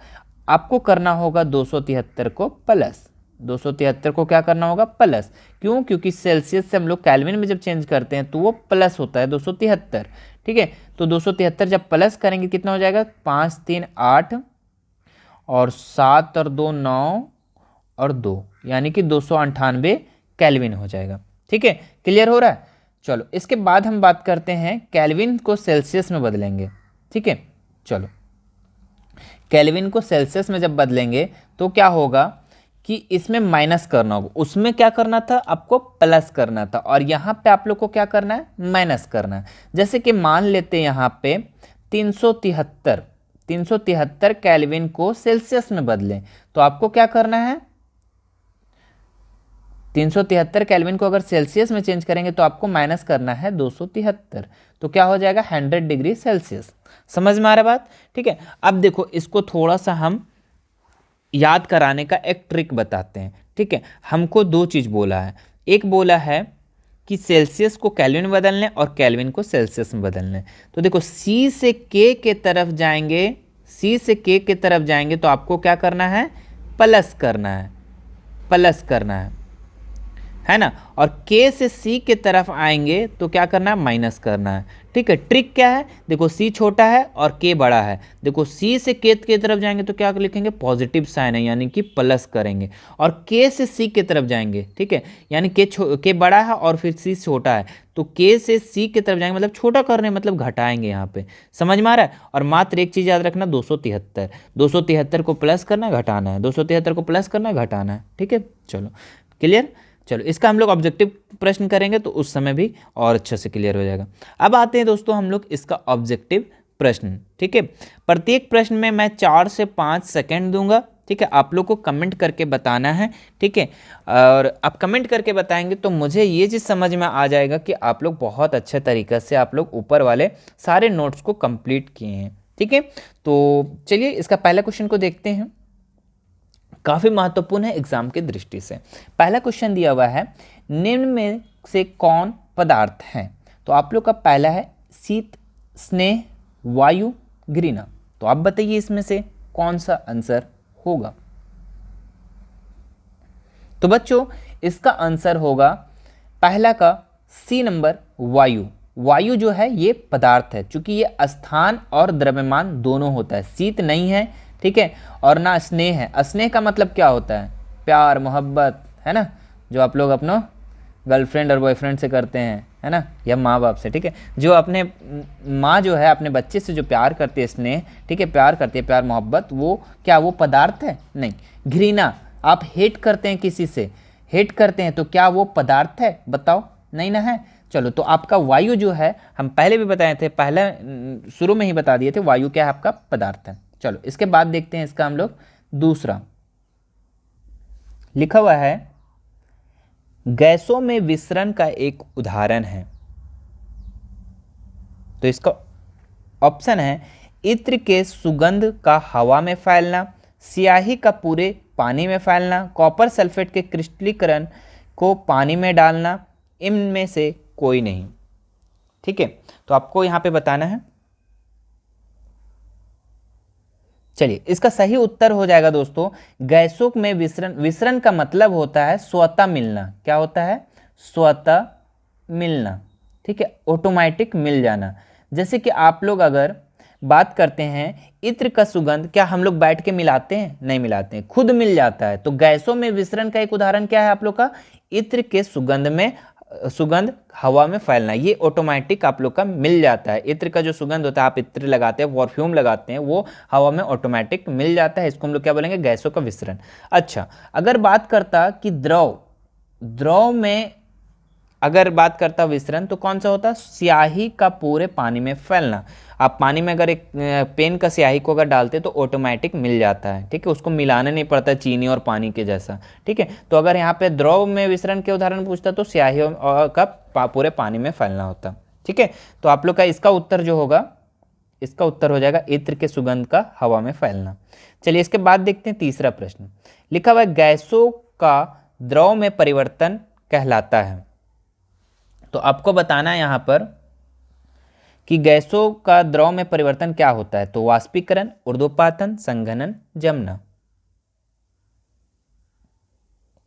आपको करना होगा 273 को प्लस, 273 को क्या करना होगा प्लस, क्यों, क्योंकि सेल्सियस से हम लोग केल्विन में जब चेंज करते हैं तो वो प्लस होता है 273, ठीक है। तो 273 जब प्लस करेंगे कितना हो जाएगा, 5 3 8 और 7 और 2 9 और 2, यानी कि 298 केल्विन हो जाएगा, ठीक है। क्लियर हो रहा है। चलो इसके बाद हम बात करते हैं केल्विन को सेल्सियस में बदलेंगे, ठीक है। चलो केल्विन को सेल्सियस में जब बदलेंगे तो क्या होगा कि इसमें माइनस करना होगा, उसमें क्या करना था आपको प्लस करना था, और यहाँ पे आप लोग को क्या करना है माइनस करना है। जैसे कि मान लेते हैं यहाँ पे 373 केल्विन को सेल्सियस में बदलें, तो आपको क्या करना है, 373 केल्विन को अगर सेल्सियस में चेंज करेंगे तो आपको माइनस करना है 273, तो क्या हो जाएगा 100 डिग्री सेल्सियस। समझ में आ रहा बात, ठीक है। अब देखो इसको थोड़ा सा हम याद कराने का एक ट्रिक बताते हैं, ठीक है। हमको दो चीज़ बोला है, एक बोला है कि सेल्सियस को केल्विन में बदल लें और केल्विन को सेल्सियस में बदल लें। तो देखो सी से के के तरफ जाएंगे, सी से के के तरफ जाएंगे तो आपको क्या करना है प्लस करना है, प्लस करना है ना, और के से सी के तरफ आएंगे तो क्या करना है माइनस करना है, ठीक है। ट्रिक क्या है, देखो सी छोटा है और के बड़ा है, देखो सी से के की तरफ जाएंगे तो क्या लिखेंगे पॉजिटिव साइन है यानी कि प्लस करेंगे, और के से सी की तरफ जाएंगे, ठीक है, यानी के बड़ा है और फिर सी छोटा है, तो के से सी की तरफ जाएंगे मतलब छोटा करने मतलब घटाएंगे यहाँ पे। समझ में आ रहा है। और मात्र एक चीज़ याद रखना, 273 को प्लस करना है घटाना है, 273 को प्लस करना है घटाना है, ठीक है। चलो क्लियर। चलो इसका हम लोग ऑब्जेक्टिव प्रश्न करेंगे तो उस समय भी और अच्छे से क्लियर हो जाएगा। अब आते हैं दोस्तों हम लोग इसका ऑब्जेक्टिव प्रश्न, ठीक है। प्रत्येक प्रश्न में मैं 4 से 5 सेकंड दूंगा, ठीक है। आप लोग को कमेंट करके बताना है, ठीक है। और आप कमेंट करके बताएंगे तो मुझे ये चीज़ समझ में आ जाएगा कि आप लोग बहुत अच्छे तरीके से आप लोग ऊपर वाले सारे नोट्स को कंप्लीट किए हैं, ठीक है। तो चलिए इसका पहला क्वेश्चन को देखते हैं, काफ़ी महत्वपूर्ण है एग्जाम की दृष्टि से। पहला क्वेश्चन दिया हुआ है, निम्न में से कौन पदार्थ है। तो आप लोग का पहला है शीत, स्नेह, वायु, घृणा। तो आप बताइए इसमें से कौन सा आंसर होगा। तो बच्चों इसका आंसर होगा पहला का सी नंबर वायु। वायु जो है ये पदार्थ है, क्योंकि ये स्थान और द्रव्यमान दोनों होता है, शीत नहीं है, ठीक है, और ना स्नेह है। स्नेह का मतलब क्या होता है, प्यार मोहब्बत, है ना, जो आप लोग अपना गर्लफ्रेंड और बॉयफ्रेंड से करते हैं, है ना, या माँ बाप से, ठीक है। जो अपने माँ जो है अपने बच्चे से जो प्यार करती है, स्नेह, ठीक है, प्यार करती है, प्यार मोहब्बत, वो क्या वो पदार्थ है, नहीं। घृणा, आप हेट करते हैं किसी से, हेट करते हैं, तो क्या वो पदार्थ है, बताओ, नहीं ना है। चलो तो आपका वायु जो है हम पहले भी बताए थे, पहले शुरू में ही बता दिए थे, वायु क्या है आपका पदार्थ है। चलो इसके बाद देखते हैं इसका हम लोग दूसरा, लिखा हुआ है गैसों में विसरण का एक उदाहरण है। तो इसका ऑप्शन है इत्र के सुगंध का हवा में फैलना, स्याही का पूरे पानी में फैलना, कॉपर सल्फेट के क्रिस्टलीकरण को पानी में डालना, इनमें से कोई नहीं, ठीक है। तो आपको यहां पे बताना है। चलिए इसका सही उत्तर हो जाएगा दोस्तों गैसों में विसरण। विसरण का मतलब होता है स्वतः मिलना। क्या होता है, स्वतः मिलना, ठीक है, ऑटोमेटिक मिल जाना। जैसे कि आप लोग अगर बात करते हैं इत्र का सुगंध, क्या हम लोग बैठ के मिलाते हैं, नहीं मिलाते हैं, खुद मिल जाता है। तो गैसों में विसरण का एक उदाहरण क्या है आप लोग का, इत्र के सुगंध में, सुगंध हवा में फैलना, ये ऑटोमेटिक आप लोग का मिल जाता है। इत्र का जो सुगंध होता है, आप इत्र लगाते हैं, परफ्यूम लगाते हैं, वो हवा में ऑटोमेटिक मिल जाता है। इसको हम लोग क्या बोलेंगे, गैसों का विसरण। अच्छा, अगर बात करता कि द्रव में अगर बात करता विसरण तो कौन सा होता, स्याही का पूरे पानी में फैलना। आप पानी में अगर एक पेन का स्याही को अगर डालते तो ऑटोमेटिक मिल जाता है, ठीक है, उसको मिलाना नहीं पड़ता चीनी और पानी के जैसा, ठीक है। तो अगर यहाँ पे द्रव में विसरण के उदाहरण पूछता तो स्याही का पूरे पानी में फैलना होता, ठीक है। तो आप लोग का इसका उत्तर जो होगा, इसका उत्तर हो जाएगा इत्र के सुगंध का हवा में फैलना। चलिए इसके बाद देखते हैं तीसरा प्रश्न, लिखा हुआ है गैसों का द्रव में परिवर्तन कहलाता है। तो आपको बताना है यहाँ पर कि गैसों का द्रव में परिवर्तन क्या होता है? तो वाष्पीकरण, ऊर्ध्वपातन, संघनन, जमना।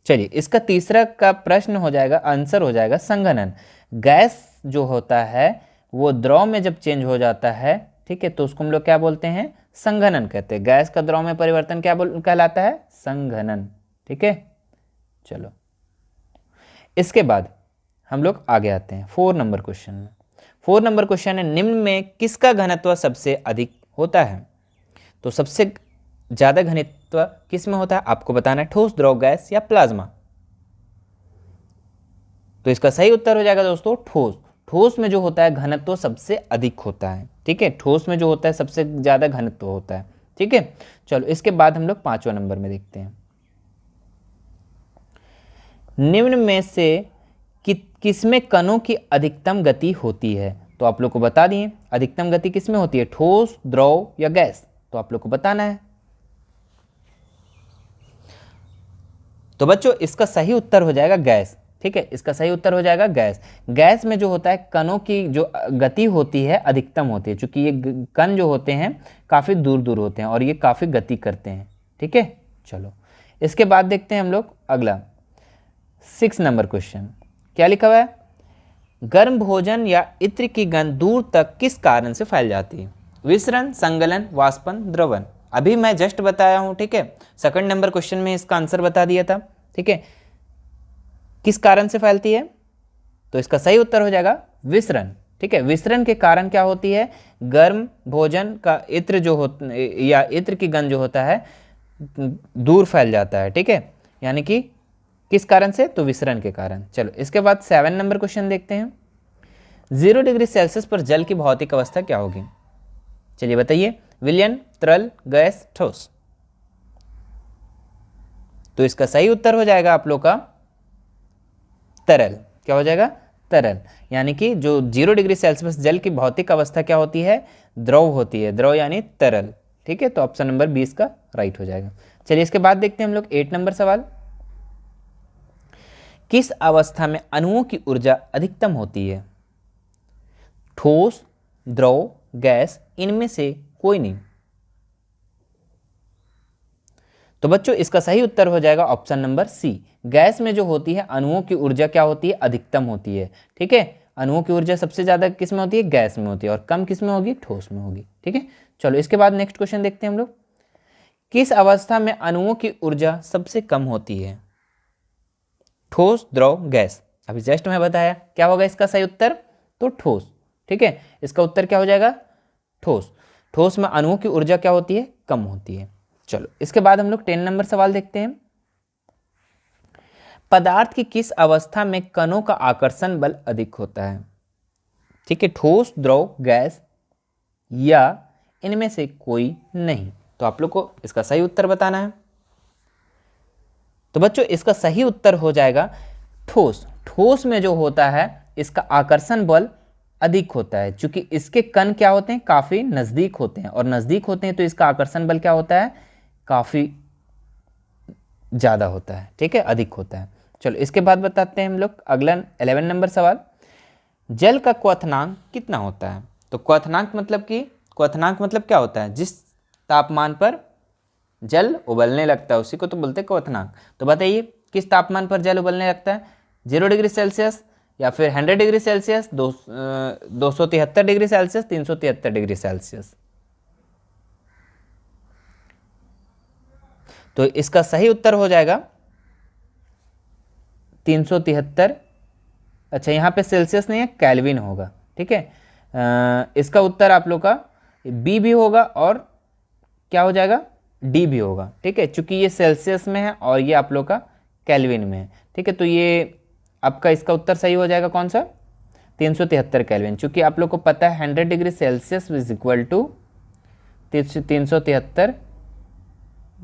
चलिए इसका तीसरा का प्रश्न हो जाएगा, आंसर हो जाएगा संघनन। गैस जो होता है वो द्रव में जब चेंज हो जाता है, ठीक है, तो उसको हम लोग क्या बोलते हैं? संघनन कहते हैं। गैस का द्रव में परिवर्तन क्या कहलाता है? संघनन। ठीक है, चलो इसके बाद हम लोग आगे आते हैं 4 नंबर क्वेश्चन में। 4 नंबर क्वेश्चन है, निम्न में किसका घनत्व सबसे अधिक होता है? तो सबसे ज्यादा घनत्व किस में होता है आपको बताना है, ठोस, द्रव, गैस या प्लाज्मा। तो इसका सही उत्तर हो जाएगा दोस्तों ठोस। ठोस में जो होता है घनत्व सबसे अधिक होता है। ठीक है, ठोस में जो होता है सबसे ज्यादा घनत्व होता है। ठीक है, चलो इसके बाद हम लोग 5वां नंबर में देखते हैं, निम्न में से किसमें कणों की अधिकतम गति होती है? तो आप लोग को बता दिए अधिकतम गति किसमें होती है, ठोस, द्रव या गैस। तो आप लोग को बताना है। तो बच्चों इसका सही उत्तर हो जाएगा गैस। ठीक है, इसका सही उत्तर हो जाएगा गैस। गैस में जो होता है कणों की जो गति होती है अधिकतम होती है, क्योंकि ये कण जो होते हैं काफ़ी दूर दूर होते हैं और ये काफ़ी गति करते हैं। ठीक है, चलो इसके बाद देखते हैं हम लोग अगला 6 नंबर क्वेश्चन। क्या लिखा हुआ है? गर्म भोजन या इत्र की गंध दूर तक किस कारण से फैल जाती है? विसरण, संगलन, वाष्पन, द्रवण। अभी मैं जस्ट बताया हूं। ठीक है, 2nd नंबर क्वेश्चन में इसका आंसर बता दिया था। ठीक है, किस कारण से फैलती है? तो इसका सही उत्तर हो जाएगा विसरण। ठीक है, विसरण के कारण क्या होती है? गर्म भोजन का इत्र जो होता या इत्र की गंध जो होता है दूर फैल जाता है। ठीक है, यानी कि किस कारण से? तो विसरण के कारण। चलो इसके बाद 7 नंबर क्वेश्चन देखते हैं, 0 डिग्री सेल्सियस पर जल की भौतिक अवस्था क्या होगी? चलिए बताइए, विलयन, तरल, गैस, ठोस। तो इसका सही उत्तर हो जाएगा आप लोग का तरल। क्या हो जाएगा? तरल। यानी कि जो 0 डिग्री सेल्सियस जल की भौतिक अवस्था क्या होती है? द्रव होती है। द्रव यानी तरल। ठीक है, तो ऑप्शन नंबर 20 का राइट हो जाएगा। चलिए इसके बाद देखते हैं हम लोग 8 नंबर सवाल, किस अवस्था में अणुओं की ऊर्जा अधिकतम होती है? ठोस, द्रव, गैस, इनमें से कोई नहीं। तो बच्चों इसका सही उत्तर हो जाएगा ऑप्शन नंबर सी। गैस में जो होती है अणुओं की ऊर्जा क्या होती है? अधिकतम होती है। ठीक है, अणुओं की ऊर्जा सबसे ज्यादा किस में होती है? गैस में होती है। और कम किस में होगी? ठोस में होगी। ठीक है, चलो इसके बाद नेक्स्ट क्वेश्चन देखते हैं हम लोग, किस अवस्था में अणुओं की ऊर्जा सबसे कम होती है? ठोस, द्रव, गैस। अभी जस्ट मैं बताया, क्या होगा इसका सही उत्तर? तो ठोस। ठीक है, इसका उत्तर क्या हो जाएगा? ठोस। ठोस में अणुओं की ऊर्जा क्या होती है? कम होती है। चलो इसके बाद हम लोग 10 नंबर सवाल देखते हैं, पदार्थ की किस अवस्था में कणों का आकर्षण बल अधिक होता है? ठीक है, ठोस, द्रव, गैस या इनमें से कोई नहीं। तो आप लोग को इसका सही उत्तर बताना है। तो बच्चों इसका सही उत्तर हो जाएगा ठोस। ठोस में जो होता है इसका आकर्षण बल अधिक होता है, क्योंकि इसके कण क्या होते हैं? काफी नजदीक होते हैं, और नजदीक होते हैं तो इसका आकर्षण बल क्या होता है? काफी ज्यादा होता है। ठीक है, अधिक होता है। चलो इसके बाद बताते हैं हम लोग अगला 11 नंबर सवाल, जल का क्वथनांक कितना होता है? तो क्वथनांक मतलब क्या होता है? जिस तापमान पर जल उबलने लगता है उसी को तो बोलते हैं क्वथनांक। तो बताइए किस तापमान पर जल उबलने लगता है? 0 डिग्री सेल्सियस या फिर 100 degree Celsius, 273 degree Celsius, 373 degree Celsius. तो इसका सही उत्तर हो जाएगा 373। अच्छा यहाँ पे सेल्सियस नहीं है, केल्विन होगा। ठीक है, इसका उत्तर आप लोग का बी भी होगा और क्या हो जाएगा? डी भी होगा। ठीक है, चूंकि ये सेल्सियस में है और ये आप लोग का केल्विन में है। ठीक है, तो ये आपका इसका उत्तर सही हो जाएगा कौन सा? 373 केल्विन। चूंकि आप लोग को पता है 100 degree Celsius is equal to 373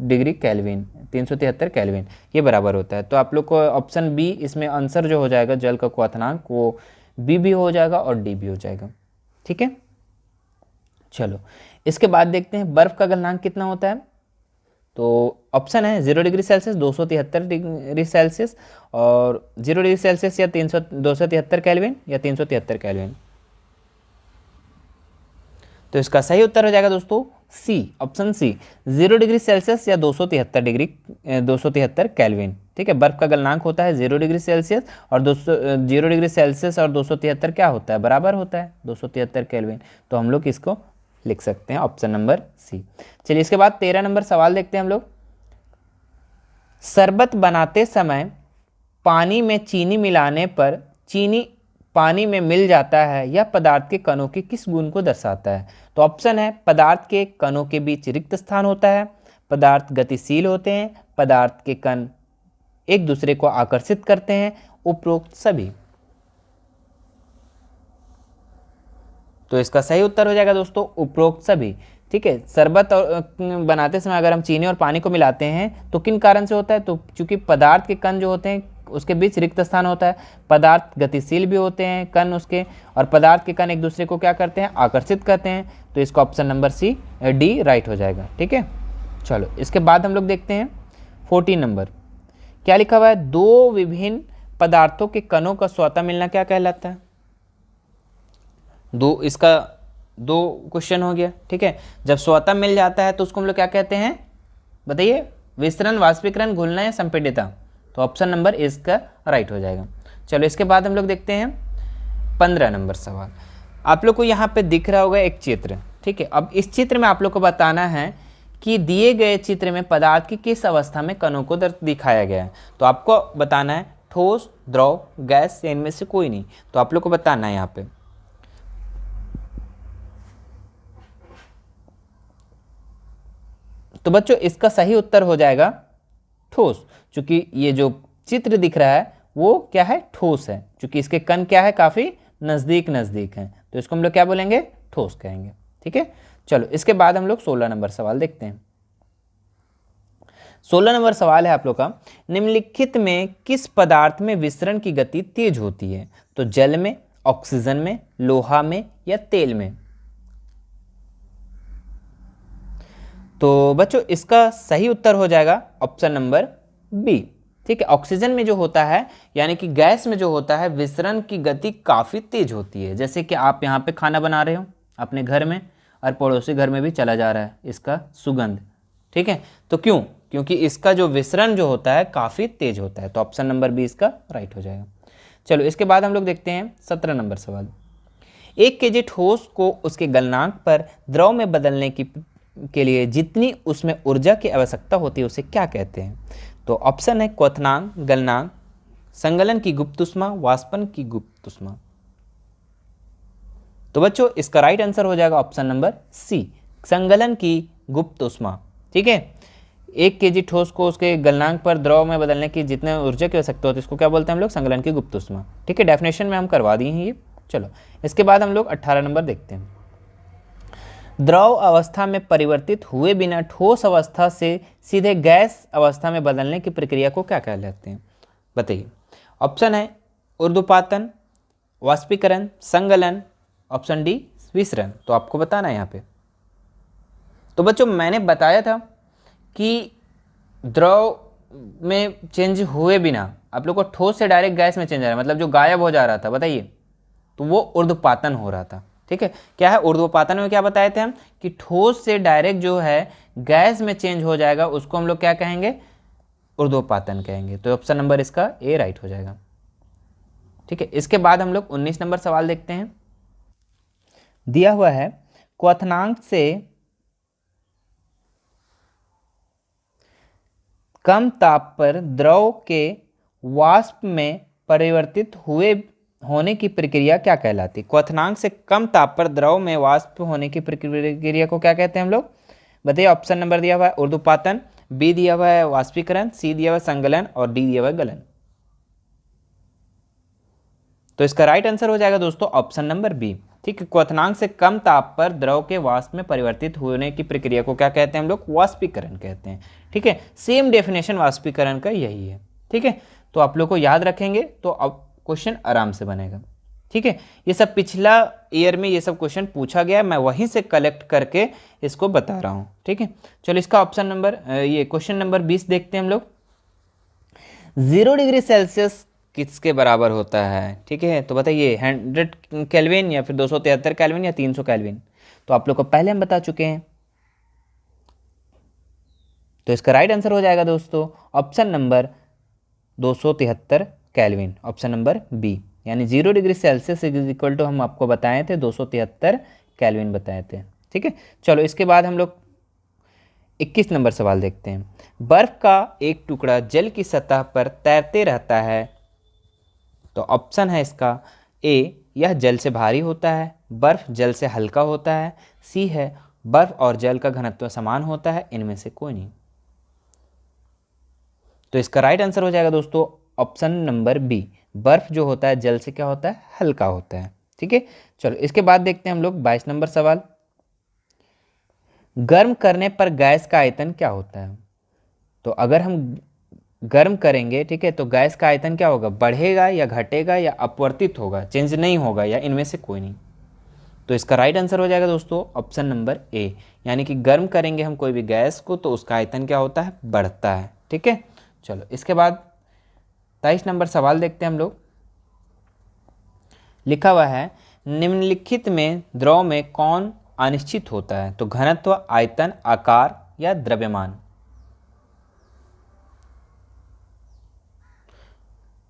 degree kelvin, 373 kelvin ये बराबर होता है। तो आप लोग को ऑप्शन बी इसमें आंसर जो हो जाएगा जल का क्वथनांक वो बी भी हो जाएगा और डी भी हो जाएगा। ठीक है, चलो इसके बाद देखते हैं बर्फ का गलनांक कितना होता है। तो ऑप्शन है 0 डिग्री सेल्सियस, 273 डिग्री सेल्सियस और 0 डिग्री सेल्सियस या 273 केल्विन या 373 केल्विन। तो इसका सही उत्तर हो जाएगा दोस्तों सी, ऑप्शन सी, 0 डिग्री सेल्सियस या 273 केल्विन। ठीक है, बर्फ का गलनांक होता है 0 डिग्री सेल्सियस और 0 डिग्री सेल्सियस और 273 क्या होता है, बराबर होता है 273 केल्विन। तो हम लोग इसको लिख सकते हैं ऑप्शन नंबर सी। चलिए इसके बाद 13 नंबर सवाल देखते हैं हम लोग। शरबत बनाते समय पानी में चीनी मिलाने पर चीनी पानी में मिल जाता है, यह पदार्थ के कणों के किस गुण को दर्शाता है? तो ऑप्शन है पदार्थ के कणों के बीच रिक्त स्थान होता है, पदार्थ गतिशील होते हैं, पदार्थ के कण एक दूसरे को आकर्षित करते हैं, उपरोक्त सभी। तो इसका सही उत्तर हो जाएगा दोस्तों उपरोक्त सभी। ठीक है, शरबत बनाते समय अगर हम चीनी और पानी को मिलाते हैं तो किन कारण से होता है? तो चूंकि पदार्थ के कण जो होते हैं उसके बीच रिक्त स्थान होता है, पदार्थ गतिशील भी होते हैं कण उसके, और पदार्थ के कण एक दूसरे को क्या करते हैं, आकर्षित करते हैं। तो इसका option number C, D right हो जाएगा। ठीक है, चलो इसके बाद हम लोग देखते हैं 14 नंबर। क्या लिखा हुआ है? दो विभिन्न पदार्थों के कणों का स्वतः मिलना क्या कहलाता है? इसका दो क्वेश्चन हो गया। ठीक है, जब स्वतः मिल जाता है तो उसको हम लोग क्या कहते हैं, बताइए? विसरण, वाष्पीकरण, घुलना या संपीडिता? तो ऑप्शन नंबर इसका राइट हो जाएगा। चलो इसके बाद हम लोग देखते हैं 15 नंबर सवाल। आप लोग को यहाँ पे दिख रहा होगा एक चित्र। ठीक है, अब इस चित्र में आप लोग को बताना है कि दिए गए चित्र में पदार्थ की किस अवस्था में कणों को दिखाया गया है। तो आपको बताना है ठोस, द्रव, गैस या इनमें से कोई नहीं। तो आप लोग को बताना है यहाँ पे। तो बच्चों इसका सही उत्तर हो जाएगा ठोस, क्योंकि ये जो चित्र दिख रहा है वो क्या है, ठोस है, क्योंकि इसके कण क्या है, काफी नजदीक नजदीक हैं। तो इसको हम लोग क्या बोलेंगे, ठोस कहेंगे। ठीक है, चलो इसके बाद हम लोग 16 नंबर सवाल देखते हैं। 16 नंबर सवाल है आप लोग का, निम्नलिखित में किस पदार्थ में विसरण की गति तेज होती है? तो जल में, ऑक्सीजन में, लोहा में या तेल में? तो बच्चों इसका सही उत्तर हो जाएगा ऑप्शन नंबर बी। ठीक है, ऑक्सीजन में जो होता है यानी कि गैस में जो होता है विसरण की गति काफ़ी तेज होती है। जैसे कि आप यहाँ पे खाना बना रहे हो अपने घर में और पड़ोसी घर में भी चला जा रहा है इसका सुगंध। ठीक है, तो क्योंकि इसका जो विसरण जो होता है काफ़ी तेज होता है। तो ऑप्शन नंबर बी इसका राइट हो जाएगा। चलो इसके बाद हम लोग देखते हैं 17 नंबर सवाल। 1 kg ठोस को उसके गलनांक पर द्रव में बदलने के लिए जितनी उसमें ऊर्जा की आवश्यकता होती है उसे क्या कहते हैं? तो ऑप्शन है क्वथनांक, गलनांक, संगलन की गुप्त ऊष्मा, वाष्पन की गुप्त ऊष्मा। तो बच्चों इसका राइट आंसर हो जाएगा ऑप्शन नंबर सी, संगलन की गुप्त ऊष्मा। ठीक है, 1 kg ठोस को उसके गलनांक पर द्रव में बदलने की जितने ऊर्जा की आवश्यकता होती है इसको क्या बोलते हैं हम लोग, संगलन की गुप्त ऊष्मा। ठीक है, डेफिनेशन में हम करवा दिए हैं ये। चलो इसके बाद हम लोग 18 नंबर देखते हैं। द्रव अवस्था में परिवर्तित हुए बिना ठोस अवस्था से सीधे गैस अवस्था में बदलने की प्रक्रिया को क्या कहलाते हैं? बताइए। ऑप्शन है ऊर्ध्वपातन, वाष्पीकरण, संगलन, ऑप्शन डी विसरण। तो आपको बताना है यहाँ पे। तो बच्चों मैंने बताया था कि द्रव में चेंज हुए बिना आप लोग को ठोस से डायरेक्ट गैस में चेंज आ रहा है, मतलब जो गायब हो जा रहा था, बताइए, तो वो ऊर्ध्वपातन हो रहा था। ठीक है, क्या है ऊर्ध्वपातन में? क्या बताए थे हम कि ठोस से डायरेक्ट जो है गैस में चेंज हो जाएगा, उसको हम लोग क्या कहेंगे, ऊर्ध्वपातन कहेंगे। तो ऑप्शन नंबर इसका ए राइट हो जाएगा। ठीक है, इसके बाद हम लोग 19 नंबर सवाल देखते हैं। दिया हुआ है क्वथनांक से कम ताप पर द्रव के वाष्प में परिवर्तित होने की प्रक्रिया क्या कहलाती है? क्वथनांक से कम ताप पर द्रव में वाष्प होने की प्रक्रिया को क्या कहते हैं हम लोग? बताइए। ऑप्शन नंबर दिया हुआ है ऊर्ध्वपातन, बी दिया हुआ है वाष्पीकरण, सी दिया हुआ है संगलन और डी दिया हुआ है गलन। तो इसका राइट आंसर हो जाएगा दोस्तों ऑप्शन नंबर बी। ठीक है, क्वथनांक से कम ताप पर द्रव के वाष्प में परिवर्तित होने की प्रक्रिया को क्या कहते हैं हम लोग? वाष्पीकरण कहते हैं। ठीक है, सेम डेफिनेशन वाष्पीकरण का यही है। ठीक है, तो आप लोग को याद रखेंगे तो अब क्वेश्चन आराम से बनेगा। ठीक है, ये सब पिछला ईयर में ये सब क्वेश्चन पूछा गया, मैं वहीं से कलेक्ट करके इसको बता रहा हूँ। ठीक है, चलो इसका ऑप्शन नंबर ये क्वेश्चन नंबर 20 देखते हैं हम लोग। 0 डिग्री सेल्सियस किसके बराबर होता है? ठीक है, तो बताइए 100 केल्विन या फिर 273 केल्विन या 300 केल्विन? तो आप लोग को पहले हम बता चुके हैं। तो इसका राइट आंसर हो जाएगा दोस्तों option number 273 kelvin, option number B, यानी 0 degree Celsius is equal to हम आपको बताए थे 273 केल्विन बताए थे। ठीक है, चलो इसके बाद हम लोग 21 नंबर सवाल देखते हैं। बर्फ का एक टुकड़ा जल की सतह पर तैरते रहता है, तो ऑप्शन है इसका ए, यह जल से भारी होता है, बर्फ जल से हल्का होता है, सी है बर्फ और जल का घनत्व समान होता है, इनमें से कोई नहीं। तो इसका राइट आंसर हो जाएगा दोस्तों ऑप्शन नंबर बी, बर्फ जो होता है जल से क्या होता है, हल्का होता है। ठीक है, चलो इसके बाद देखते हैं हम लोग 22 नंबर सवाल। गर्म करने पर गैस का आयतन क्या होता है? तो अगर हम गर्म करेंगे, ठीक है, तो गैस का आयतन क्या होगा, बढ़ेगा या घटेगा या अपवर्तित होगा, चेंज नहीं होगा, या इनमें से कोई नहीं। तो इसका राइट आंसर हो जाएगा दोस्तों ऑप्शन नंबर ए, यानी कि गर्म करेंगे हम कोई भी गैस को तो उसका आयतन क्या होता है, बढ़ता है। ठीक है, चलो इसके बाद 23 नंबर सवाल देखते हैं हम लोग। लिखा हुआ है निम्नलिखित में द्रव में कौन अनिश्चित होता है? तो घनत्व, आयतन, आकार या द्रव्यमान।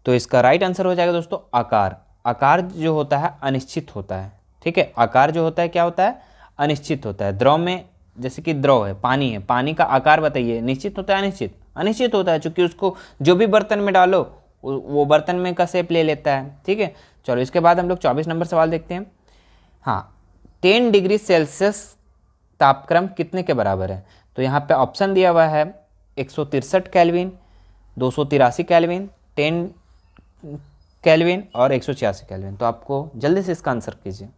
तो इसका राइट आंसर हो जाएगा दोस्तों आकार। आकार जो होता है अनिश्चित होता है। ठीक है, आकार जो होता है क्या होता है, अनिश्चित होता है। द्रव में जैसे कि द्रव है, पानी है, पानी का आकार बताइए, निश्चित होता है अनिश्चित? अनिश्चित होता है, क्योंकि उसको जो भी बर्तन में डालो वो बर्तन में का शेप ले लेता है। ठीक है, चलो इसके बाद हम लोग 24 नंबर सवाल देखते हैं। हाँ, 10 डिग्री सेल्सियस तापक्रम कितने के बराबर है? तो यहाँ पे ऑप्शन दिया हुआ है 163 केल्विन, 283 केल्विन, 10 केल्विन और 186 केल्विन। तो आपको जल्दी से इसका आंसर कीजिए।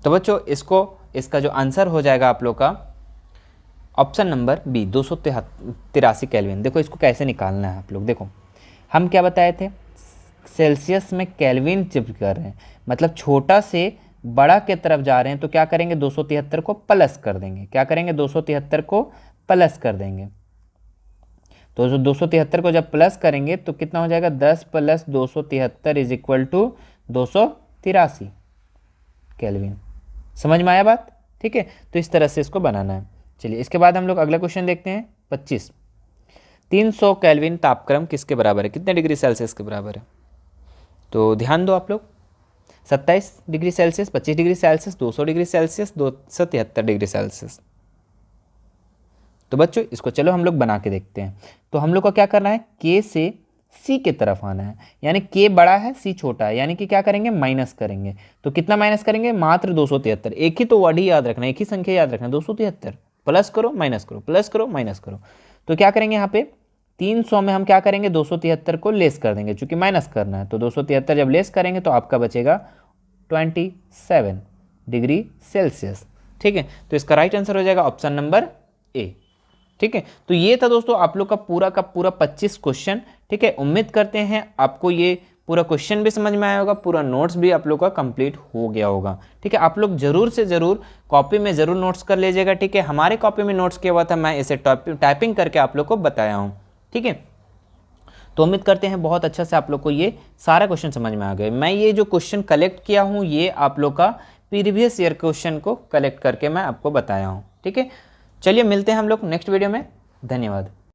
तो बच्चों इसका जो आंसर हो जाएगा आप लोग का ऑप्शन नंबर बी, 283 केल्विन। देखो इसको कैसे निकालना है आप लोग, देखो हम क्या बताए थे, सेल्सियस में केल्विन जब कर रहे हैं मतलब छोटा से बड़ा के तरफ जा रहे हैं, तो क्या करेंगे 273 को प्लस कर देंगे। क्या करेंगे 273 को प्लस कर देंगे। तो जो 273 को जब प्लस करेंगे तो कितना हो जाएगा, 10 + 273 इज इक्वल टू 283 केल्विन। समझ में आया बात? ठीक है, तो इस तरह से इसको बनाना है। चलिए इसके बाद हम लोग अगला क्वेश्चन देखते हैं 25। 300 केल्विन तापक्रम किसके बराबर है, कितने डिग्री सेल्सियस के बराबर है? तो ध्यान दो आप लोग, 27 degree Celsius, 25 degree Celsius, 200 degree Celsius, 273 degree Celsius. तो बच्चों इसको चलो हम लोग बना के देखते हैं। तो हम लोग को क्या करना है, के से सी के तरफ आना है, यानी के बड़ा है सी छोटा है, यानी कि क्या करेंगे माइनस करेंगे। तो कितना माइनस करेंगे, मात्र 273। एक ही तो वर्ड ही याद रखना, एक ही संख्या याद रखना, 273। प्लस करो माइनस करो, प्लस करो माइनस करो। तो क्या करेंगे यहाँ पे 300 में हम क्या करेंगे 273 को लेस कर देंगे, चूंकि माइनस करना है। तो 273 जब लेस करेंगे तो आपका बचेगा 27 डिग्री सेल्सियस। ठीक है, तो इसका राइट आंसर हो जाएगा ऑप्शन नंबर ए। ठीक है, तो ये था दोस्तों आप लोग का पूरा 25 क्वेश्चन। ठीक है, उम्मीद करते हैं आपको ये पूरा क्वेश्चन भी समझ में आया होगा, पूरा नोट्स भी आप लोग का कंप्लीट हो गया होगा। ठीक है, आप लोग जरूर से ज़रूर कॉपी में ज़रूर नोट्स कर लीजिएगा। ठीक है, हमारे कॉपी में नोट्स किया हुआ था, मैं इसे टाइपिंग करके आप लोग को बताया हूँ। ठीक है, तो उम्मीद करते हैं बहुत अच्छा से आप लोग को ये सारा क्वेश्चन समझ में आ गए। मैं ये जो क्वेश्चन कलेक्ट किया हूँ ये आप लोग का प्रीवियस ईयर क्वेश्चन को कलेक्ट करके मैं आपको बताया हूँ। ठीक है, चलिए मिलते हैं हम लोग नेक्स्ट वीडियो में। धन्यवाद।